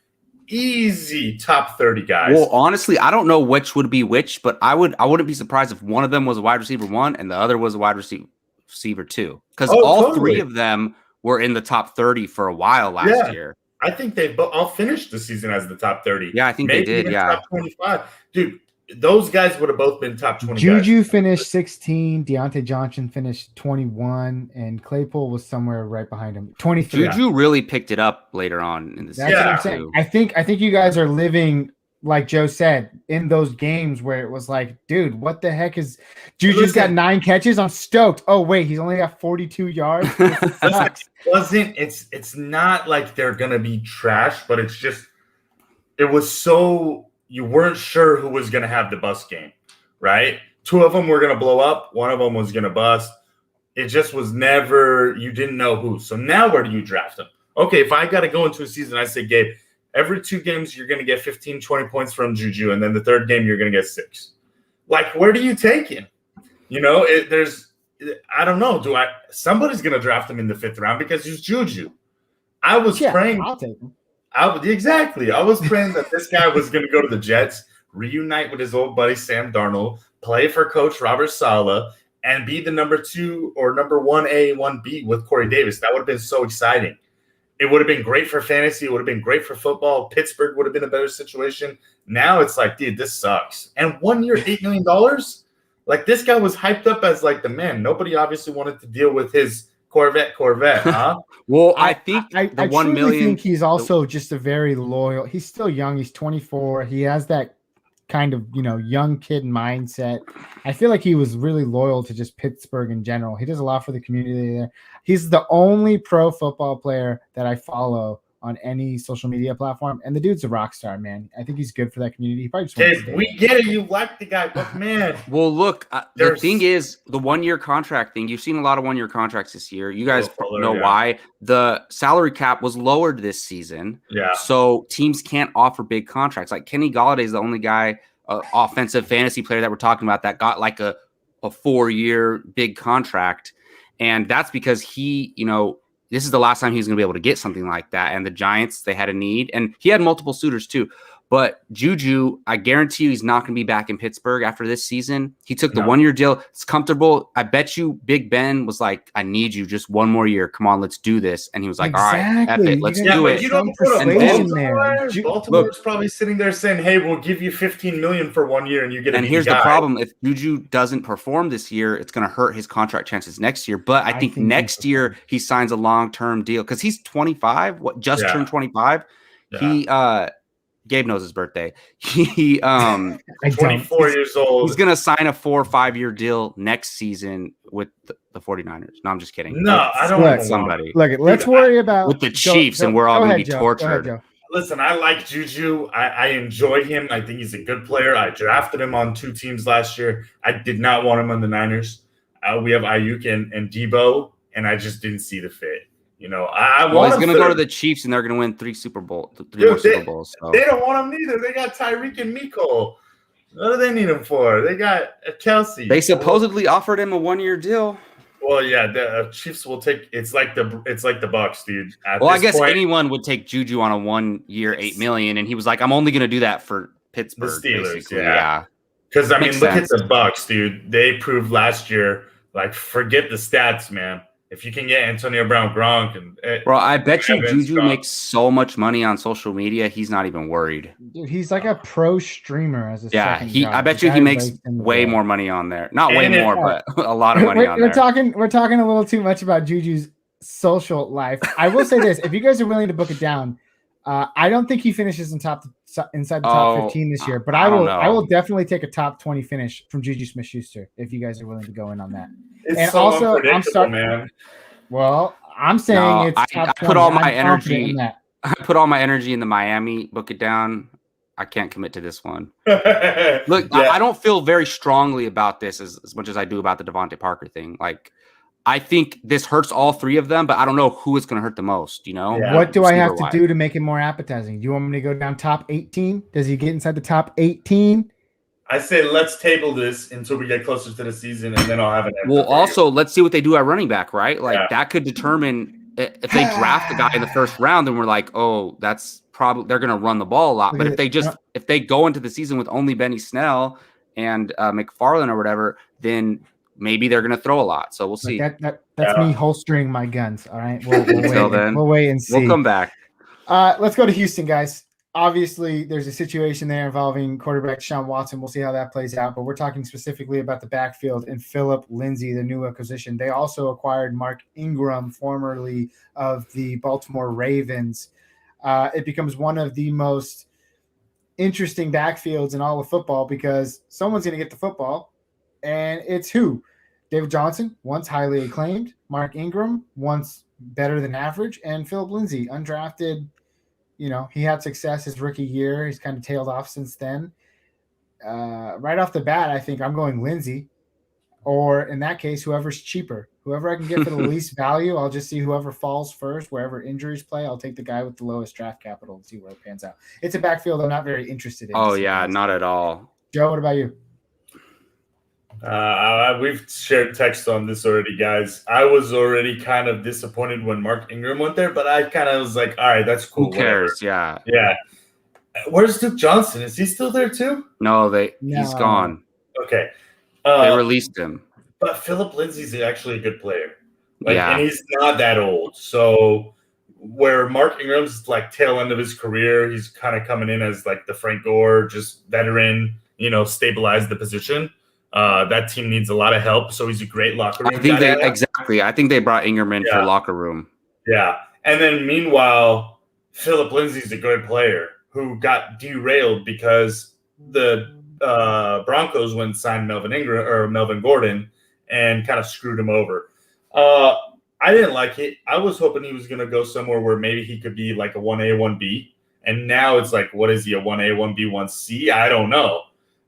easy top 30 guys. Well, honestly, I don't know which would be which, but I wouldn't be surprised if one of them was a wide receiver 1 and the other was a wide receiver 2, because all three of them were in the top 30 for a while last year. I think they all finished the season as the top 30. Yeah, I think they did. Yeah, top 25, dude. Those guys would have both been top 20. Juju finished 16, Deontay Johnson finished 21, and Claypool was somewhere right behind him, 23. Juju really picked it up later on in the season. That's what I'm saying. I think you guys are living, like Joe said, in those games where it was like, dude, what the heck is Juju's got 9 catches? I'm stoked. Oh wait, he's only got 42 yards. It's not like they're gonna be trash, but it's just it was so. You weren't sure who was going to have the bust game, right? 2 of them were going to blow up. 1 of them was going to bust. It just was never – you didn't know who. So now where do you draft them? Okay, if I got to go into a season, I say, Gabe, every 2 games you're going to get 15, 20 points from Juju, and then the 3rd game you're going to get 6. Where do you take him? You know, I don't know. Somebody's going to draft him in the 5th round because he's Juju. I was praying – I'll take him. Exactly. I was praying that this guy was going to go to the Jets, reunite with his old buddy Sam Darnold, play for Coach Robert Saleh, and be the number 2 or number 1A, 1B with Corey Davis. That would have been so exciting. It would have been great for fantasy. It would have been great for football. Pittsburgh would have been a better situation. Now it's like, dude, this sucks. And 1 year, $8 million? This guy was hyped up as the man. Nobody obviously wanted to deal with his Corvette, huh? Well, I think I 1 million. I think he's also just a very loyal. He's still young. He's 24. He has that kind of young kid mindset. I feel like he was really loyal to just Pittsburgh in general. He does a lot for the community there. He's the only pro football player that I follow on any social media platform, and the dude's a rock star, man. I think he's good for that community. He probably just wants to we get it. You like the guy, but man. Well, look, the thing is the 1 year contract thing. You've seen a lot of 1 year contracts this year. You guys know why. The salary cap was lowered this season. Yeah. So teams can't offer big contracts. Like Kenny Golladay is the only guy, offensive fantasy player that we're talking about that got a 4-year big contract, and that's because he, this is the last time he's going to be able to get something like that. And the Giants, they had a need. And he had multiple suitors too. But Juju, I guarantee you he's not going to be back in Pittsburgh after this season. He took the 1 year deal. It's comfortable. I bet you Big Ben was like, I need you just 1 more year. Come on, let's do this. And he was like, all right, F it. Let's do it. You don't put a Baltimore's probably sitting there saying, hey, we'll give you $15 million for 1 year and you get And here's the problem. If Juju doesn't perform this year, it's going to hurt his contract chances next year. But I think next year he signs a long-term deal because he's 25, turned 25. Yeah. Gabe knows his birthday. He 24 years old. He's gonna sign a 4 or 5 year deal next season with the 49ers. No, I'm just kidding. No, I don't want somebody. Look, let's worry about with the Chiefs, and we're all gonna be tortured. Listen, I like Juju. I enjoy him. I think he's a good player. I drafted him on 2 teams last year. I did not want him on the Niners. We have Ayuk and Debo. and I just didn't see the fit. You know, I well, want he's him going to go to to the Chiefs, and they're going to win three more Dude, Super Bowls. So. they don't want him neither. They got Tyreek and Miko. What do they need him for? They got Kelsey. They supposedly offered him a 1-year deal. Well, yeah, the Chiefs will take. It's like the Bucks, dude. Well, I guess anyone would take Juju on a 1-year, $8 million, and he was like, "I'm only going to do that for Pittsburgh." The Steelers, basically. yeah. Because I mean, Makes look sense. at the Bucks, dude. They proved last year. Like, forget the stats, man. If you can get Antonio Brown, Gronk, and bro, I bet you Juju Gronk. makes so much money on social media. He's not even worried. Dude, he's like a pro streamer as a second job. I bet you he makes way more money on there. Not way more, but a lot of money on there. We're talking a little too much about Juju's social life. I will say this: if you guys are willing to book it down, I don't think he finishes inside the top 15 this year. But I will definitely take a top 20 finish from Juju Smith-Schuster if you guys are willing to go in on that. It's and so also, unpredictable, man. Well, I'm saying it's top 20. I put all my energy. I put all my energy in the Miami. Book it down. I can't commit to this one. Look, I don't feel very strongly about this as much as I do about the Devontae Parker thing. Like, I think this hurts all three of them, but I don't know who it's going to hurt the most. You know, what do I have to do to make it more appetizing? Do you want me to go down top 18? Does he get inside the top 18? I say let's table this until we get closer to the season, and then I'll have an answer. Well, also let's see what they do at running back, right? Like that could determine if they draft the guy in the first round. Then we're like, oh, that's probably they're going to run the ball a lot. But if they go into the season with only Benny Snell and McFarland or whatever, then maybe they're going to throw a lot. So we'll see. That's me holstering my guns. All right, we'll wait and see. We'll come back. Let's go to Houston, guys. Obviously, there's a situation there involving quarterback Deshaun Watson. We'll see how that plays out. But we're talking specifically about the backfield and Philip Lindsay, the new acquisition. They also acquired Mark Ingram, formerly of the Baltimore Ravens. It becomes one of the most interesting backfields in all of football because someone's going to get the football, and it's who? David Johnson, once highly acclaimed. Mark Ingram, once better than average. And Philip Lindsay, undrafted. You know, he had success his rookie year. He's kind of tailed off since then. Right off the bat, I think I'm going Lindsay. Or in that case, whoever's cheaper. Whoever I can get for the least value, I'll just see whoever falls first. Wherever injuries play, I'll take the guy with the lowest draft capital and see where it pans out. It's a backfield I'm not very interested in. Oh, yeah, not at all. Joe, what about you? We've shared text on this already, guys. I was already kind of disappointed when Mark Ingram went there, but I kind of was like, all right, that's cool. Who cares? Whatever. Yeah. Where's Duke Johnson? Is he still there too? No, he's gone. Okay. They released him. But Philip Lindsay's actually a good player. And he's not that old. So where Mark Ingram's like tail end of his career, he's kind of coming in as like the Frank Gore, just veteran, stabilize the position. That team needs a lot of help, so he's a great locker room guy. Exactly. I think they brought Ingram in for locker room. Yeah. And then meanwhile, Philip Lindsay's a good player who got derailed because the Broncos went and signed Melvin Gordon and kind of screwed him over. I didn't like it. I was hoping he was going to go somewhere where maybe he could be like a 1A, 1B. And now it's like, what is he, a 1A, 1B, 1C? I don't know.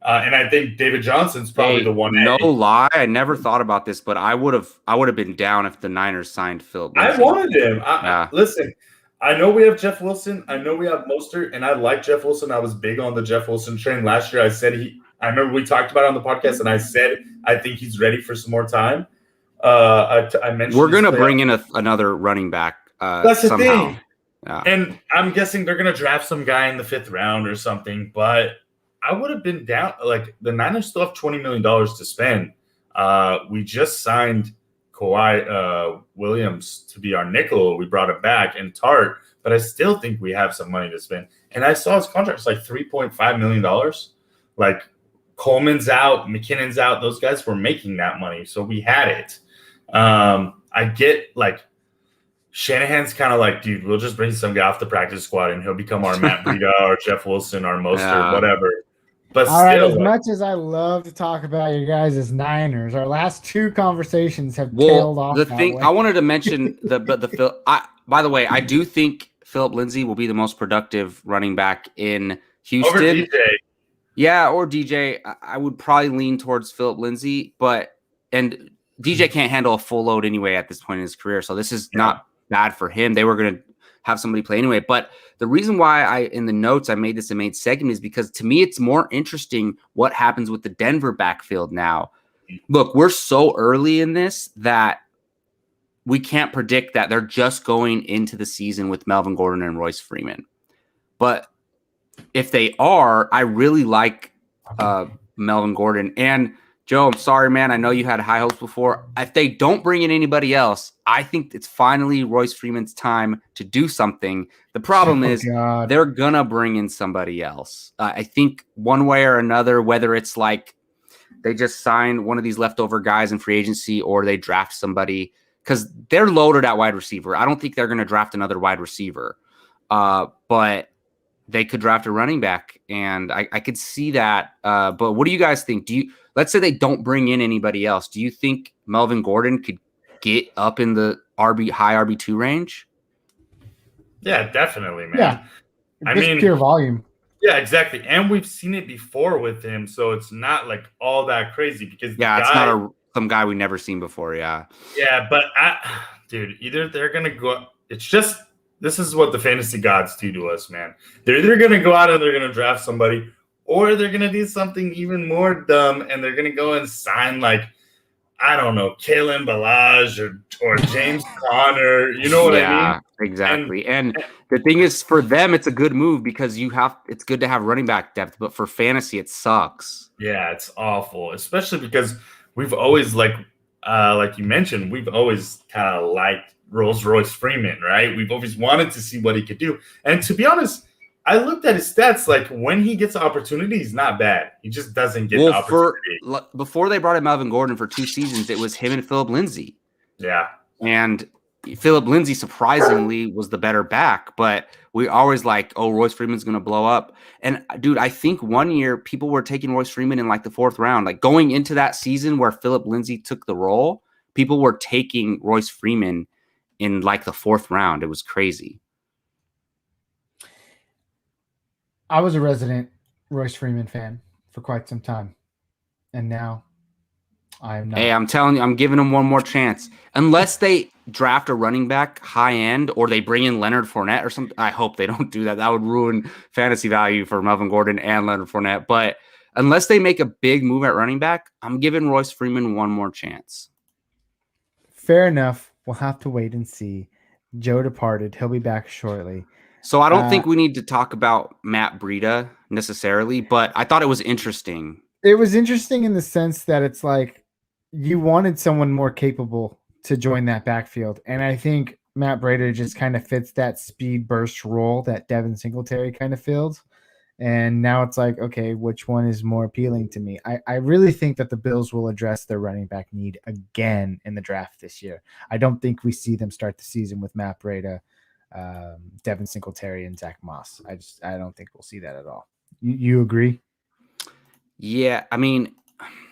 And I think David Johnson's probably the 1A. No lie, I never thought about this, but I would have been down if the Niners signed Philip Lindsay. I wanted him. Listen, I know we have Jeff Wilson. I know we have Mostert, and I like Jeff Wilson. I was big on the Jeff Wilson train last year. I said I remember we talked about it on the podcast, and I said I think he's ready for some more time. I mentioned we're going to bring in another running back. That's somehow. The thing. Yeah. And I'm guessing they're going to draft some guy in the 5th round or something, but I would have been down. Like, the Niners still have $20 million to spend. We just signed Kawhi Williams to be our nickel. We brought him back and Tart, but I still think we have some money to spend. And I saw his contract's like $3.5 million. Like, Coleman's out, McKinnon's out. Those guys were making that money, so we had it. I get, like, Shanahan's kind of like, dude, we'll just bring some guy off the practice squad and he'll become our Matt Breida or Jeff Wilson or Mostert, whatever. But all right, as much as I love to talk about you guys as Niners, our last 2 conversations have tailed off. The thing I wanted to mention by the way, I do think Philip Lindsay will be the most productive running back in Houston. Over DJ. Yeah, or DJ. I would probably lean towards Philip Lindsay, and DJ can't handle a full load anyway at this point in his career. So this is not bad for him. They were going to have somebody play anyway. But the reason why in the notes I made this a main segment is because to me, it's more interesting what happens with the Denver backfield now. Look, we're so early in this that we can't predict that they're just going into the season with Melvin Gordon and Royce Freeman. But if they are, I really like Melvin Gordon. And Joe, I'm sorry, man. I know you had high hopes before. If they don't bring in anybody else, I think it's finally Royce Freeman's time to do something. The problem is they're going to bring in somebody else. I think one way or another, whether it's like they just sign one of these leftover guys in free agency or they draft somebody, because they're loaded at wide receiver. I don't think they're going to draft another wide receiver. But they could draft a running back, and I could see that. But what do you guys think? Let's say they don't bring in anybody else. Do you think Melvin Gordon could get up in the high RB2 range? Yeah, definitely, man. Yeah. I mean, pure volume. Yeah, exactly. And we've seen it before with him, so it's not like all that crazy because it's not some guy we've never seen before. Yeah. Yeah, but dude, either they're gonna go. It's just this is what the fantasy gods do to us, man. They're either gonna go out and they're gonna draft somebody, or they're gonna do something even more dumb and they're gonna go and sign like I don't know, Kalen Ballage or James Conner. You know what I mean? Yeah, exactly. And the thing is, for them, it's a good move because it's good to have running back depth, but for fantasy, it sucks. Yeah, it's awful, especially because we've always like you mentioned, we've always kind of liked Royce Freeman, right? We've always wanted to see what he could do. And to be honest, I looked at his stats. Like when he gets the opportunity, he's not bad. He just doesn't get the opportunity. Before they brought in Melvin Gordon for 2 seasons, it was him and Philip Lindsay. Yeah. And Philip Lindsay surprisingly was the better back, but we always like, oh, Royce Freeman's going to blow up. And dude, I think one year people were taking Royce Freeman in like the 4th round, like going into that season where Philip Lindsay took the role, people were taking Royce Freeman in like the 4th round. It was crazy. I was a resident Royce Freeman fan for quite some time. And now I am not. Hey, I'm telling you, I'm giving them one more chance. Unless they draft a running back high end or they bring in Leonard Fournette or something. I hope they don't do that. That would ruin fantasy value for Melvin Gordon and Leonard Fournette. But unless they make a big move at running back, I'm giving Royce Freeman one more chance. Fair enough. We'll have to wait and see. Joe departed. He'll be back shortly. So I don't think we need to talk about Matt Breida necessarily, but I thought it was interesting. It was interesting in the sense that it's like you wanted someone more capable to join that backfield. And I think Matt Breida just kind of fits that speed burst role that Devin Singletary kind of filled. And now it's like, okay, which one is more appealing to me? I really think that the Bills will address their running back need again in the draft this year. I don't think we see them start the season with Matt Breida, Devin Singletary, and Zach Moss. I don't think we'll see that at all. You agree? Yeah, I mean,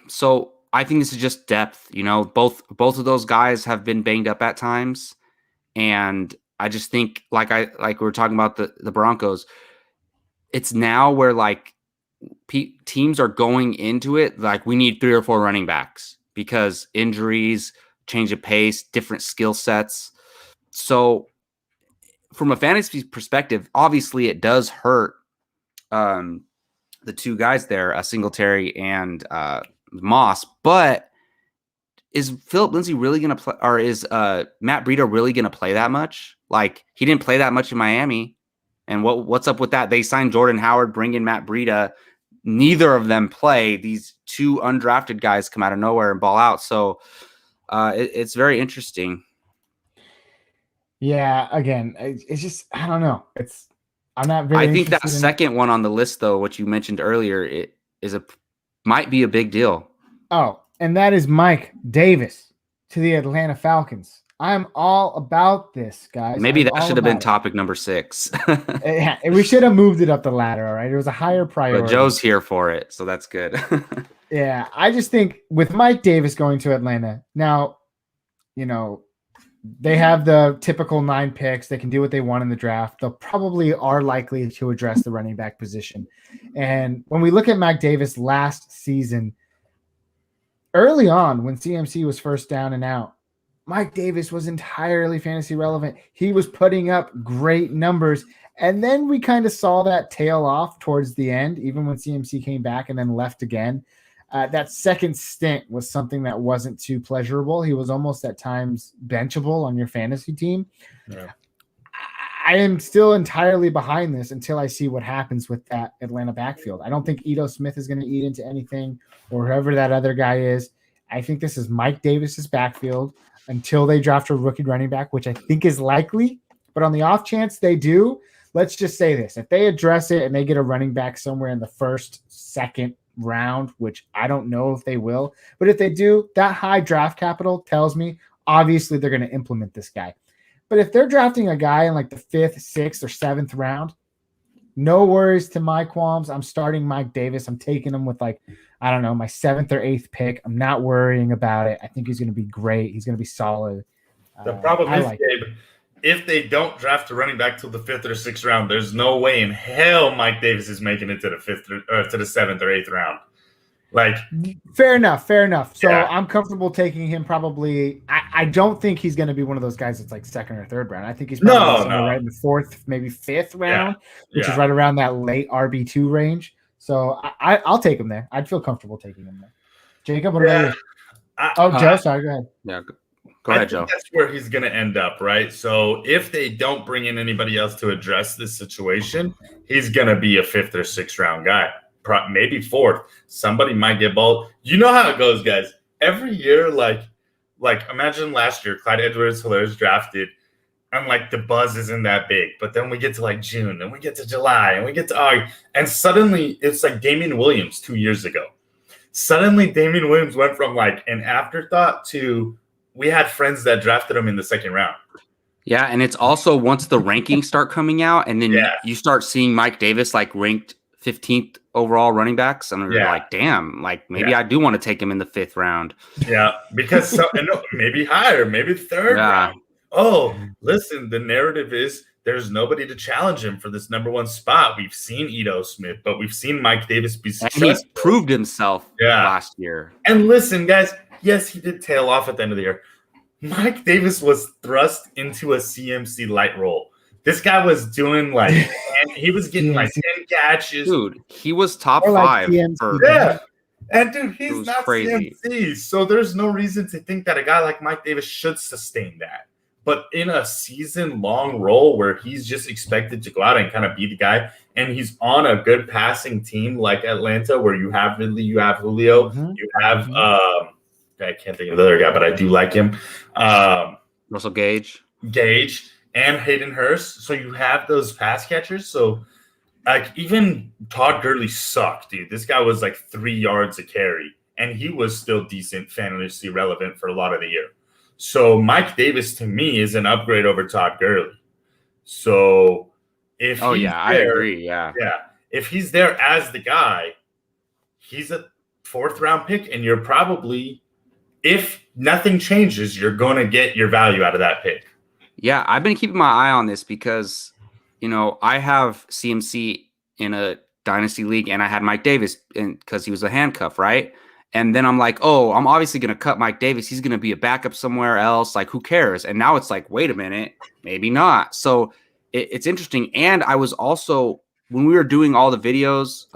so I think this is just depth. You know, both of those guys have been banged up at times, and I just think like we were talking about the Broncos. It's now where like teams are going into it like we need 3 or 4 running backs because injuries, change of pace, different skill sets. So from a fantasy perspective, obviously it does hurt the 2 guys there, Singletary and Moss. But is Philip Lindsay really going to play, or is Matt Breida really going to play that much? Like he didn't play that much in Miami. And what's up with that? They signed Jordan Howard, bring in Matt Breida. Neither of them play. These 2 undrafted guys come out of nowhere and ball out. So it's very interesting. Yeah, again, it's just I don't know. I'm not very. I think that second one on the list, though, what you mentioned earlier, it might be a big deal. Oh, and that is Mike Davis to the Atlanta Falcons. I'm all about this, guys. Maybe that should have been topic number 6. Yeah, we should have moved it up the ladder. All right, it was a higher priority. But Joe's here for it, so that's good. Yeah, I just think with Mike Davis going to Atlanta now, you know, they have the typical 9 picks. They can do what they want in the draft. They'll probably are likely to address the running back position. And when we look at Mike Davis last season, early on when CMC was first down and out, Mike Davis was entirely fantasy relevant. He was putting up great numbers. And then we kind of saw that tail off towards the end, even when CMC came back and then left again. That second stint was something that wasn't too pleasurable. He was almost at times benchable on your fantasy team. Yeah. I am still entirely behind this until I see what happens with that Atlanta backfield. I don't think Ito Smith is going to eat into anything or whoever that other guy is. I think this is Mike Davis's backfield until they draft a rookie running back, which I think is likely. But on the off chance they do, let's just say this. If they address it and they get a running back somewhere in the first, second round, which I don't know if they will, but if they do, that high draft capital tells me obviously they're going to implement this guy. But if they're drafting a guy in like the 5th, 6th, or 7th round, no worries to my qualms. I'm starting Mike Davis. I'm taking him with like, I don't know, my 7th or 8th pick. I'm not worrying about it. I think he's going to be great. He's going to be solid. The problem is, Gabe, if they don't draft a running back till the 5th or 6th round, there's no way in hell Mike Davis is making it to the 5th or to the 7th or 8th round. Like, fair enough. So yeah. I'm comfortable taking him probably. I don't think he's going to be one of those guys that's like 2nd or 3rd round. I think he's probably right in the 4th, maybe 5th round, which is right around that late RB2 range. So I'll take him there. I'd feel comfortable taking him there. Jacob, what about you? Joe, sorry, go ahead. Yeah, go ahead, Joe. That's where he's going to end up, right? So if they don't bring in anybody else to address this situation, he's going to be a 5th or 6th round guy. Maybe 4th. Somebody might get balled. You know how it goes, guys. Every year, like imagine last year, Clyde Edwards-Helaire is drafted, and like the buzz isn't that big. But then we get to like June, and we get to July, and we get to August, and suddenly it's like Damian Williams 2 years ago. Suddenly Damian Williams went from like an afterthought to we had friends that drafted him in the 2nd round. Yeah, and it's also once the rankings start coming out, and then you start seeing Mike Davis like ranked 15th overall running backs, and you're like, damn, like maybe I do want to take him in the 5th round. Yeah, because maybe higher, maybe 3rd round. Oh, listen, the narrative is there's nobody to challenge him for this number 1 spot. We've seen Ito Smith, but we've seen Mike Davis be successful. And he's proved himself last year. And listen, guys, yes, he did tail off at the end of the year. Mike Davis was thrust into a CMC light role. This guy was doing like, and he was getting like 10 catches. Dude, he was top 5. And dude, he's not crazy. CMC. So there's no reason to think that a guy like Mike Davis should sustain that. But in a season-long role where he's just expected to go out and kind of be the guy, and he's on a good passing team like Atlanta where you have Ridley, you have Julio, you have I can't think of the other guy, but I do like him. Russell Gage. And Hayden Hurst. So you have those pass catchers. So like even Todd Gurley sucked, dude. This guy was like 3 yards a carry, and he was still decent fantasy relevant for a lot of the year. So Mike Davis to me is an upgrade over Todd Gurley. So if I agree. Yeah. If he's there as the guy, he's a 4th round pick, and you're probably, if nothing changes, you're going to get your value out of that pick. Yeah, I've been keeping my eye on this because, I have CMC in a dynasty league, and I had Mike Davis because he was a handcuff, right? And then I'm like, oh, I'm obviously going to cut Mike Davis. He's going to be a backup somewhere else. Like, who cares? And now it's like, wait a minute, maybe not. So it's interesting. And I was also, when we were doing all the videos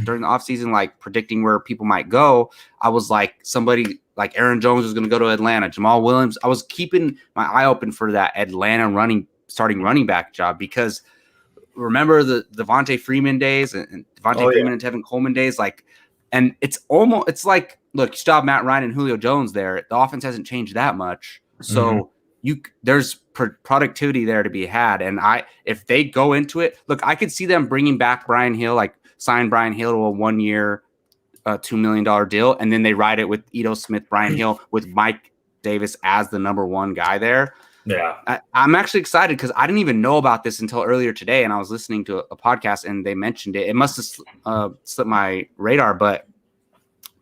during the offseason, like predicting where people might go, I was like, somebody like Aaron Jones was going to go to Atlanta, Jamal Williams. I was keeping my eye open for that Atlanta starting running back job, because remember the Devontae Freeman days and Devontae Freeman and Tevin Coleman days, and it's like, look, you still have Matt Ryan and Julio Jones there. The offense hasn't changed that much. So there's productivity there to be had. And if they go into it, look, I could see them bringing back Brian Hill, like sign Brian Hill to a 1-year, $2 million deal. And then they ride it with Ito Smith, Brian Hill, with Mike Davis as the number 1 guy there. Yeah. I'm actually excited because I didn't even know about this until earlier today. And I was listening to a podcast and they mentioned it. It must have slipped my radar, but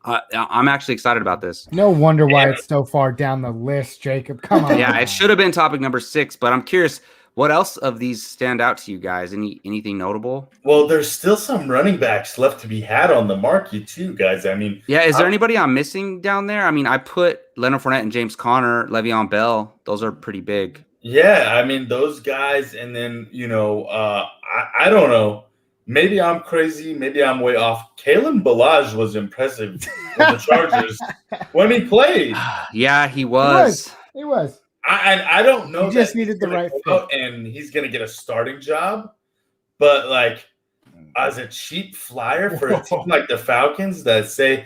I'm actually excited about this. No wonder why it's so far down the list, Jacob. Come on. Yeah, it should have been topic number 6, but I'm curious, What else of these stand out to you guys? Anything notable? Well, there's still some running backs left to be had on the market too, guys. I mean, Yeah, is there anybody I'm missing down there? I mean, I put Leonard Fournette and James Conner, Le'Veon Bell. Those are pretty big. yeah, I mean those guys, and then I don't know. Maybe I'm crazy. Maybe I'm way off. Kalen Ballage was impressive with the Chargers when he played. Yeah, he was. He was. I don't know. He just that needed he's the gonna right go fit. out and he's going to get a starting job, but like as a cheap flyer for a team like the Falcons that say,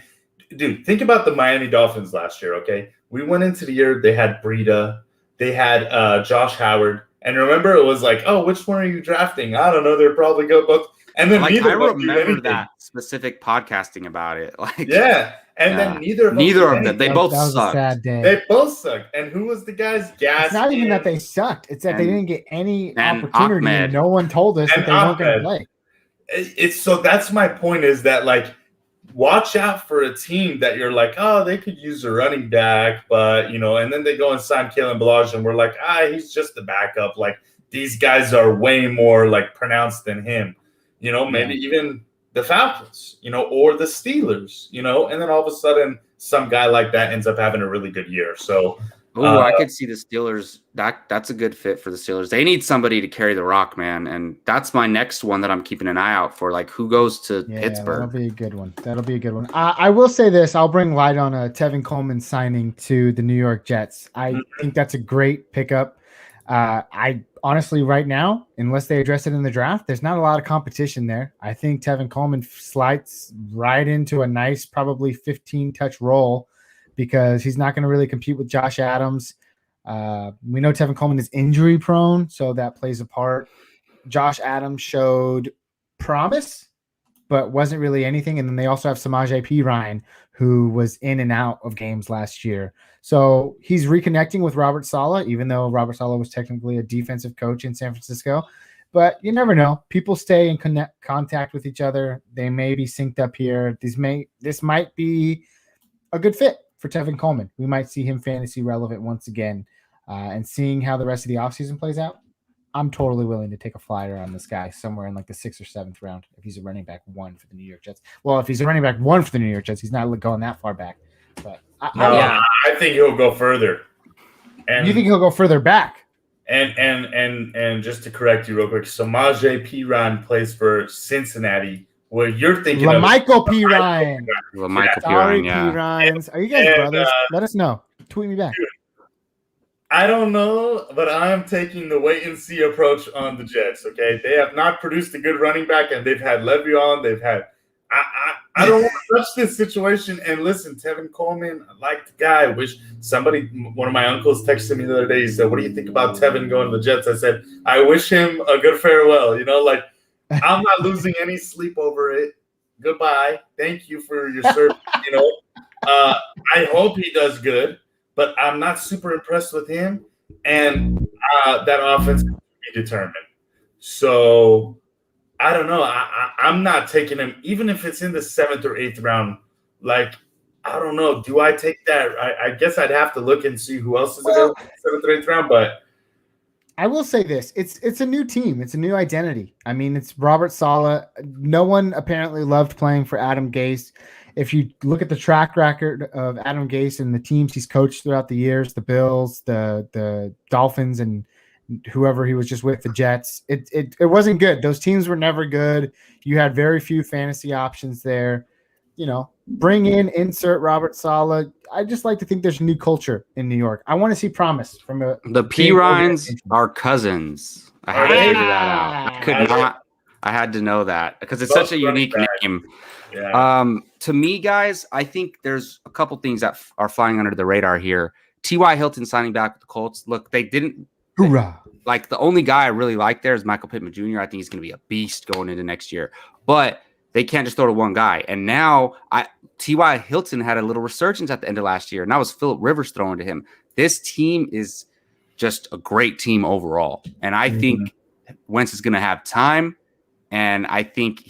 dude, think about the Miami Dolphins last year. Okay, we went into the year, they had Breida, they had Josh Howard, and remember it was like, oh, which one are you drafting? I don't know. They're probably go both. And then Like, I neither of them did remember anything. that specific podcasting about it. Like, Yeah, and then neither of them. They both That was sucked. a sad day. They both sucked. And who was the guy's gas? It's not even that they sucked. It's that they didn't get any and opportunity. Ahmed. And no one told us that they weren't going to play. It's so that's my point is that like watch out for a team that you're like, oh, they could use a running back, but and then they go and sign Kalen Ballage and we're like, he's just the backup. Like these guys are way more like pronounced than him. Maybe even the Falcons, or the Steelers, and then all of a sudden some guy like that ends up having a really good year. So I could see the Steelers. That's a good fit for the Steelers. They need somebody to carry the rock, man. And that's my next one that I'm keeping an eye out for. Like, who goes to Pittsburgh? That'll be a good one. I will say this. I'll bring light on a Tevin Coleman signing to the New York Jets. I think that's a great pickup. I honestly, right now, unless they address it in the draft, there's not a lot of competition there. I think Tevin Coleman slides right into a nice, probably 15-touch role because he's not going to really compete with Josh Adams. We know Tevin Coleman is injury prone, so that plays a part. Josh Adams showed promise, but wasn't really anything. And then they also have Samaje Perine, who was in and out of games last year. So he's reconnecting with Robert Saleh, even though Robert Saleh was technically a defensive coach in San Francisco. But you never know. People stay in contact with each other. They may be synced up here. This might be a good fit for Tevin Coleman. We might see him fantasy relevant once again. And seeing how the rest of the offseason plays out, I'm totally willing to take a flyer on this guy somewhere in like the 6th or 7th round if he's a running back 1 for the New York Jets. Well, if he's a running back 1 for the New York Jets, he's not going that far back. But I think he'll go further. And you think he'll go further back? And just to correct you real quick, Samaje Perine plays for Cincinnati, where you're thinking LaMichael Perine. LaMichael Sorry, Perine, yeah. Perines. Are you guys brothers? Let us know. Tweet me back. I don't know, but I'm taking the wait and see approach on the Jets. Okay, they have not produced a good running back, and they've had Le'Veon. They've had. I don't want to touch this situation. And listen, Tevin Coleman, I like the guy. One of my uncles texted me the other day. He said, "What do you think about Tevin going to the Jets?" I said, "I wish him a good farewell." I'm not losing any sleep over it. Goodbye. Thank you for your service. I hope he does good. But I'm not super impressed with him, and that offense can be determined. So I don't know. I'm not taking him, even if it's in the 7th or 8th round. Like, I don't know. Do I take that? I guess I'd have to look and see who else is available in the 7th or 8th round. But I will say this: it's a new team, it's a new identity. I mean, it's Robert Saleh. No one apparently loved playing for Adam Gase. If you look at the track record of Adam Gase and the teams he's coached throughout the years, the Bills, the Dolphins, and whoever he was just with, the Jets, it wasn't good. Those teams were never good. You had very few fantasy options there. Insert Robert Saleh. I just like to think there's a new culture in New York. I want to see promise from the Perines are cousins. I had to figure that out. I had to know that because it's such a unique name. Yeah. To me, guys, I think there's a couple things that are flying under the radar here. T.Y. Hilton signing back with the Colts. Look, they didn't. Hoorah. Like, the only guy I really like there is Michael Pittman Jr. I think he's going to be a beast going into next year. But they can't just throw to one guy. And now T.Y. Hilton had a little resurgence at the end of last year, and that was Phillip Rivers throwing to him. This team is just a great team overall. And I think Wentz is going to have time. And I think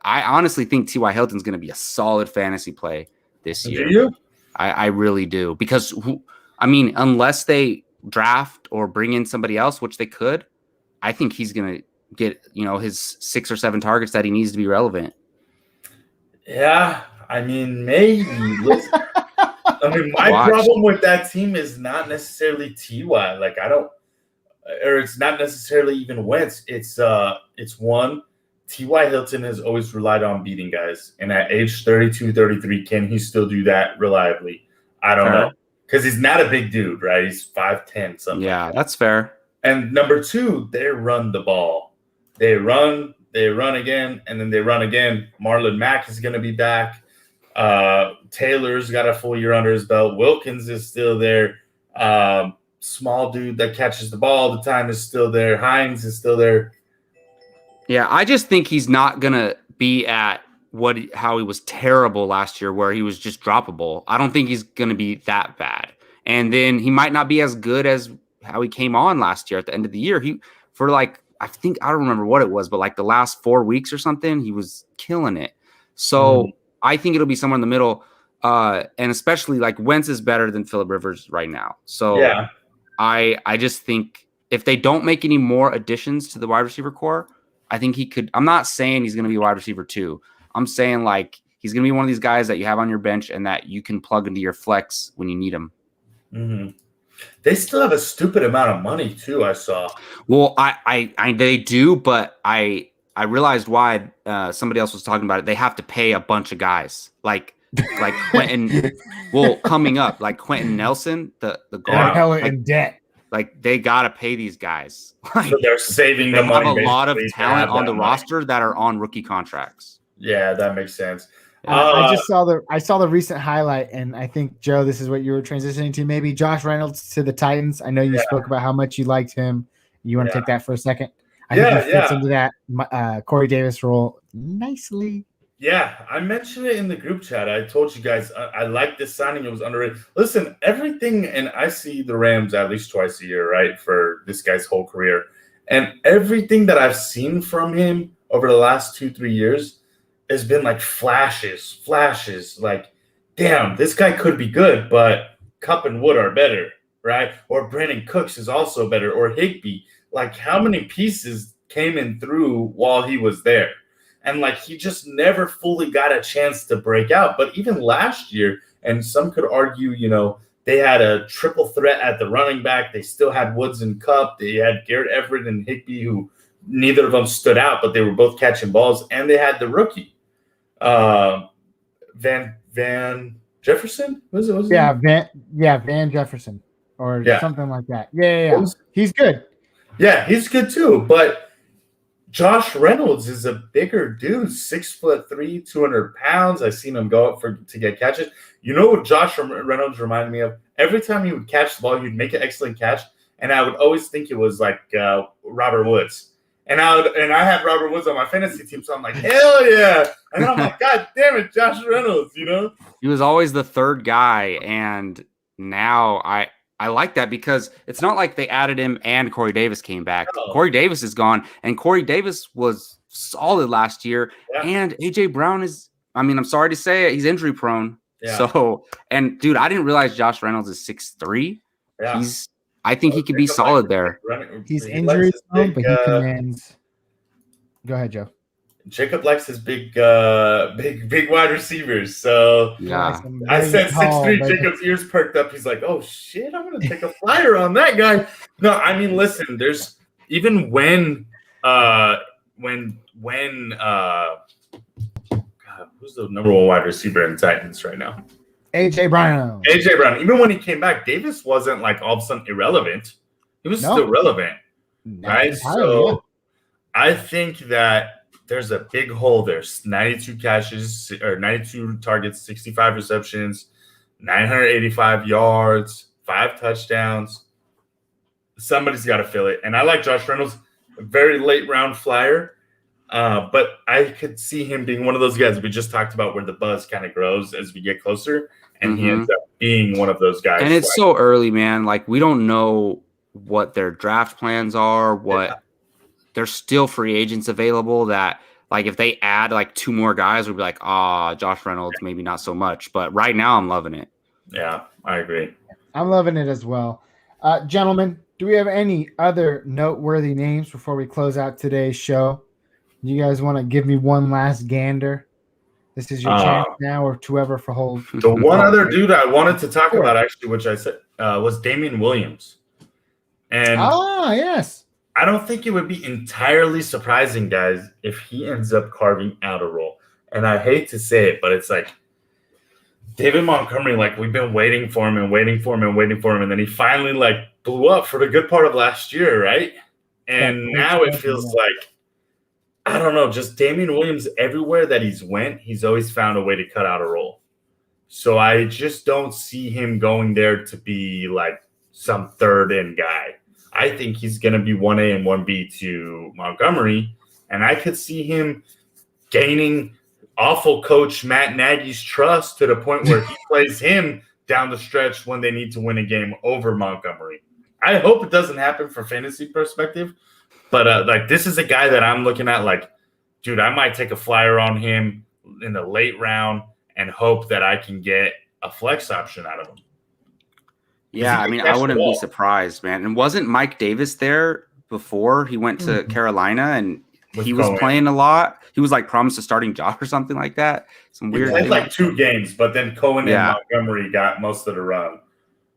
I honestly think T.Y. Hilton's going to be a solid fantasy play this year. Do you? I really do. Because, unless they draft or bring in somebody else, which they could, I think he's going to get, his 6 or 7 targets that he needs to be relevant. Yeah, I mean, maybe. Listen, my problem with that team is not necessarily Ty. Like, it's not necessarily even Wentz. It's one, T.Y. Hilton has always relied on beating guys. And at age 32, 33, can he still do that reliably? I don't know. Because he's not a big dude, right? He's 5'10", something like that. That's fair. And number 2, they run the ball. They run again, and then they run again. Marlon Mack is going to be back. Taylor's got a full year under his belt. Wilkins is still there. Small dude that catches the ball all the time is still there. Hines is still there. Yeah, I just think he's not going to be at how he was terrible last year where he was just droppable. I don't think he's going to be that bad. And then he might not be as good as how he came on last year at the end of the year. I don't remember what it was, but like the last 4 weeks or something, he was killing it. So I think it'll be somewhere in the middle. And especially like Wentz is better than Phillip Rivers right now. So yeah. I just think if they don't make any more additions to the wide receiver core, I think he could. I'm not saying he's going to be wide receiver 2. I'm saying like he's going to be one of these guys that you have on your bench and that you can plug into your flex when you need him. Mm-hmm. They still have a stupid amount of money too. I saw. Well, they do, but I realized why. Somebody else was talking about it. They have to pay a bunch of guys like Quentin. Well, coming up like Quentin Nelson, the guard, hella in debt. Like they gotta pay these guys. So they're saving the money. They have a lot of talent on the roster that are on rookie contracts. Yeah, that makes sense. I saw the recent highlight, and I think Joe, this is what you were transitioning to. Maybe Josh Reynolds to the Titans. I know you spoke about how much you liked him. You want to take that for a second? I think he fits into that Corey Davis role nicely. Yeah, I mentioned it in the group chat. I told you guys I like this signing. It was underrated. Listen, everything, and I see the Rams at least twice a year, right, for this guy's whole career. And everything that I've seen from him over the last 2-3 years has been like flashes. Like, damn, this guy could be good, but Kupp and Wood are better, right? Or Brandon Cooks is also better, or Higbee. Like, how many pieces came in through while he was there? And, like, he just never fully got a chance to break out. But even last year, and some could argue, they had a triple threat at the running back. They still had Woods and Kupp. They had Garrett Everett and Higbee, who neither of them stood out, but they were both catching balls. And they had the rookie, Van Jefferson? Van Jefferson or something like that. Yeah. He's good. Yeah, he's good too. But Josh Reynolds is a bigger dude, 6'3", 200 pounds. I've seen him go up to get catches. You know what Josh Reynolds reminded me of? Every time he would catch the ball, he'd make an excellent catch, and I would always think it was like Robert Woods. And I had Robert Woods on my fantasy team, so I'm like, hell yeah! And then I'm like, God damn it, Josh Reynolds, He was always the third guy, and now I like that because it's not like they added him and Corey Davis came back. No. Corey Davis is gone, and Corey Davis was solid last year. Yeah. And A.J. Brown I'm sorry to say it, he's injury prone. Yeah. So, and dude, I didn't realize Josh Reynolds is 6'3". Yeah. I think he could be solid there. He's injury prone, but he commands. Go ahead, Joe. Jacob likes his big wide receivers. So yeah. I said 6'3". Jacob's ears perked up. He's like, "Oh shit, I'm gonna take a flyer on that guy." No, I mean, listen. There's even when God, who's the number 1 wide receiver in Titans right now? A.J. Brown. Even when he came back, Davis wasn't like all of a sudden irrelevant. He was still relevant, right? So I think that there's a big hole there. 92 catches or 92 targets, 65 receptions, 985 yards, 5 touchdowns. Somebody's got to fill it. And I like Josh Reynolds, a very late round flyer. But I could see him being one of those guys we just talked about where the buzz kind of grows as we get closer. And he ends up being one of those guys. And it's so early, man. Like, we don't know what their draft plans are, there's still free agents available that, like, if they add like 2 more guys, we'll be like, Josh Reynolds, maybe not so much. But right now I'm loving it. Yeah, I agree. I'm loving it as well. Gentlemen, Do we have any other noteworthy names before we close out today's show? You guys want to give me one last gander? This is your chance now, or whoever for hold. The one other dude I wanted to talk about, actually, which I said was Damian Williams. And yes. I don't think it would be entirely surprising, guys, if he ends up carving out a role. And I hate to say it, but it's like David Montgomery, like we've been waiting for him and waiting for him and waiting for him. And then he finally like blew up for the good part of last year, right? And now it feels like, I don't know, just Damian Williams, everywhere that he's went, he's always found a way to cut out a role. So I just don't see him going there to be like some third in guy. I think he's going to be 1A and 1B to Montgomery, and I could see him gaining awful coach Matt Nagy's trust to the point where he plays him down the stretch when they need to win a game over Montgomery. I hope it doesn't happen for fantasy perspective, but like this is a guy that I'm looking at like, dude, I might take a flyer on him in the late round and hope that I can get a flex option out of him. Yeah, I mean, I wouldn't be surprised, man. And wasn't Mike Davis there before he went to Carolina and he was playing a lot? He was like promised a starting job or something like that. Some weird. He played like 2 games, but then Cohen and Montgomery got most of the run.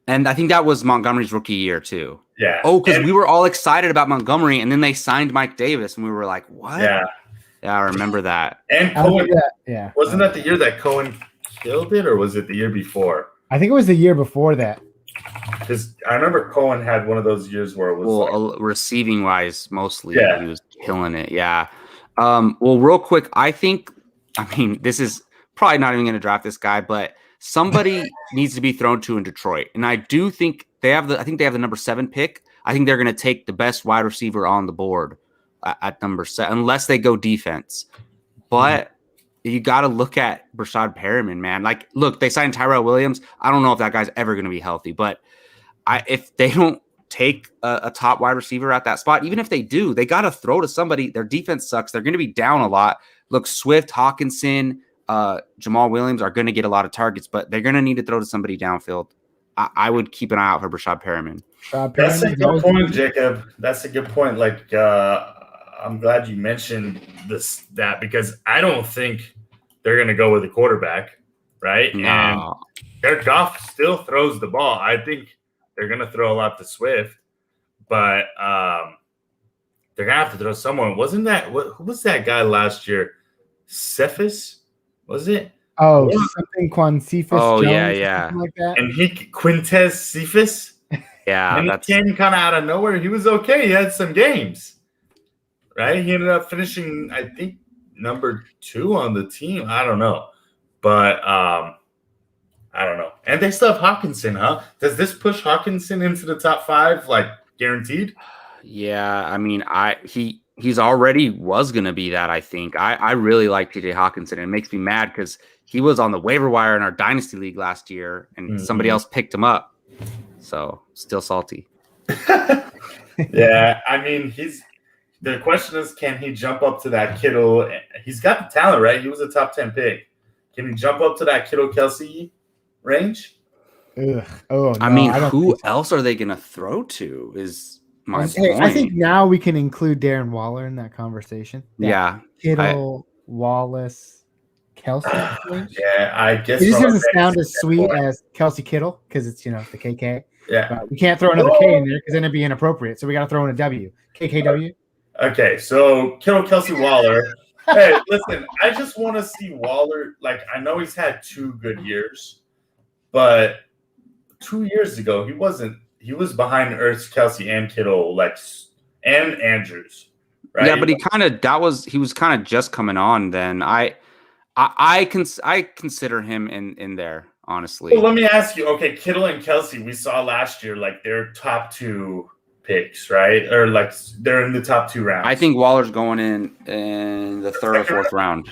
And I think that was Montgomery's rookie year too. Yeah. Oh, because we were all excited about Montgomery, and then they signed Mike Davis, and we were like, "What?" Yeah. Yeah, I remember that. And Cohen. Wasn't that the year that Cohen killed it, or was it the year before? I think it was the year before that. Because I remember Cohen had one of those years where it was receiving wise, mostly he was killing it. Yeah. Well, real quick, I mean, this is probably not even going to draft this guy, but somebody needs to be thrown to in Detroit, and I do think they have the number 7 pick. I think they're going to take the best wide receiver on the board at number 7, unless they go defense. But you got to look at Brashad Perriman, man. Like, look, they signed Tyrell Williams. I don't know if that guy's ever going to be healthy, but if they don't take a top wide receiver at that spot, even if they do, they got to throw to somebody. Their defense sucks. They're going to be down a lot. Look, Swift, Hawkinson, Jamal Williams are going to get a lot of targets, but they're going to need to throw to somebody downfield. I would keep an eye out for Brashad Perriman. That's a good point, Jacob. That's a good point. Like, I'm glad you mentioned that because I don't think they're going to go with a quarterback, right? No. And Jared Goff still throws the ball. I think they're going to throw a lot to Swift, but they're going to have to throw someone. Wasn't that who was that guy last year? Cephas, was it? Oh, something Quincephas. Oh, Jones, yeah. like that. And Quintez Cephas. Yeah, and he came kind of out of nowhere. He was okay. He had some games, right? He ended up finishing, I think, number 2 on the team. I don't know, but I don't know. And they still have Hawkinson, huh? Does this push Hawkinson into the top 5, like guaranteed? Yeah, I mean, he's already was going to be that. I think I really like TJ Hawkinson. And it makes me mad because he was on the waiver wire in our dynasty league last year, and somebody else picked him up. So still salty. Yeah, I mean, the question is, can he jump up to that Kittle? He's got the talent, right? He was a top 10 pick. Can he jump up to that Kittle Kelsey range? Ugh. Oh, no, I mean, who else are they going to throw to? Is my point. I think now we can include Darren Waller in that conversation. Kittle, Wallace, Kelsey. Yeah, I guess it just doesn't sound as sweet as Kelsey Kittle because it's the KK. Yeah, but we can't throw another K in there because then it'd be inappropriate. So we got to throw in a W. KKW. Okay, so Kittle, Kelsey, Waller. Hey, listen, I just want to see Waller. Like, I know he's had 2 good years, but 2 years ago he wasn't. He was behind Ertz, Kelsey, and Kittle, and Andrews, right? Yeah, but he was kind of just coming on then. I consider him in there, honestly. Well, let me ask you. Okay, Kittle and Kelsey, we saw last year, like they're top 2 picks, right? Or like they're in the top 2 rounds. I think Waller's going in the 3rd or 4th round.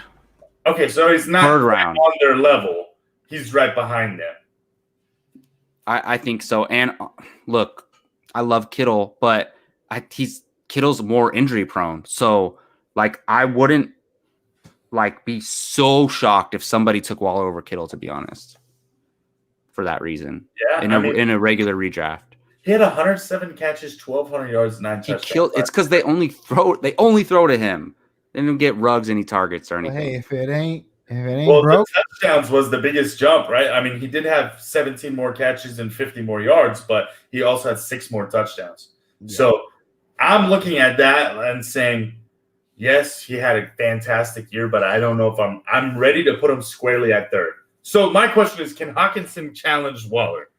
Okay, so he's not 3rd round on their level. He's right behind them. I think so. And look, I love Kittle, but Kittle's more injury prone. So like I wouldn't be so shocked if somebody took Waller over Kittle, to be honest, for that reason. Yeah. In a regular redraft. He had 107 catches, 1,200 yards, 9 He touchdowns. killed. It's because they only throw to him. They don't get Ruggs any targets or Well, anything. hey, if it ain't Well, broke, the touchdowns was the biggest jump, right? I mean, he did have 17 more catches and 50 more yards, but he also had 6 more touchdowns. Yeah. So I'm looking at that and saying, yes, he had a fantastic year, but I don't know if I'm ready to put him squarely at third. So my question is, can Hawkinson challenge Waller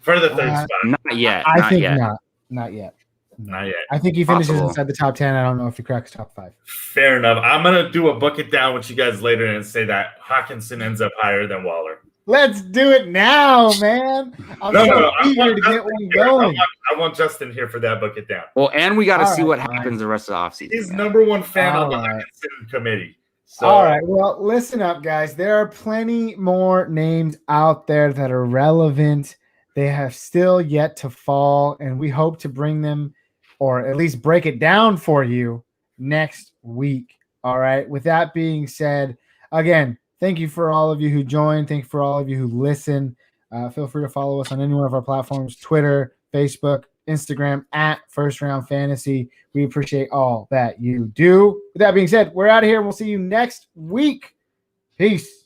for the third spot? Not yet. I think yet. not yet. Not yet. I think he finishes Possible. inside the top 10. I don't know if he cracks top 5. Fair enough. I'm going to do a bucket down with you guys later and say that Hawkinson ends up higher than Waller. Let's do it now, man. I'm so eager to get one going. I want Justin here for that bucket down. Well, and we got to All see right, what fine. happens the rest of the offseason. He's number one fan All on the right. Hawkinson committee. So, All right. Well, listen up, guys. There are plenty more names out there that are relevant. They have still yet to fall, and we hope to bring them or at least break it down for you next week. All right. With that being said, again, thank you for all of you who joined. Thank you for all of you who listen. Feel free to follow us on any one of our platforms, Twitter, Facebook, Instagram, at First Round Fantasy. We appreciate all that you do. With that being said, we're out of here. We'll see you next week. Peace.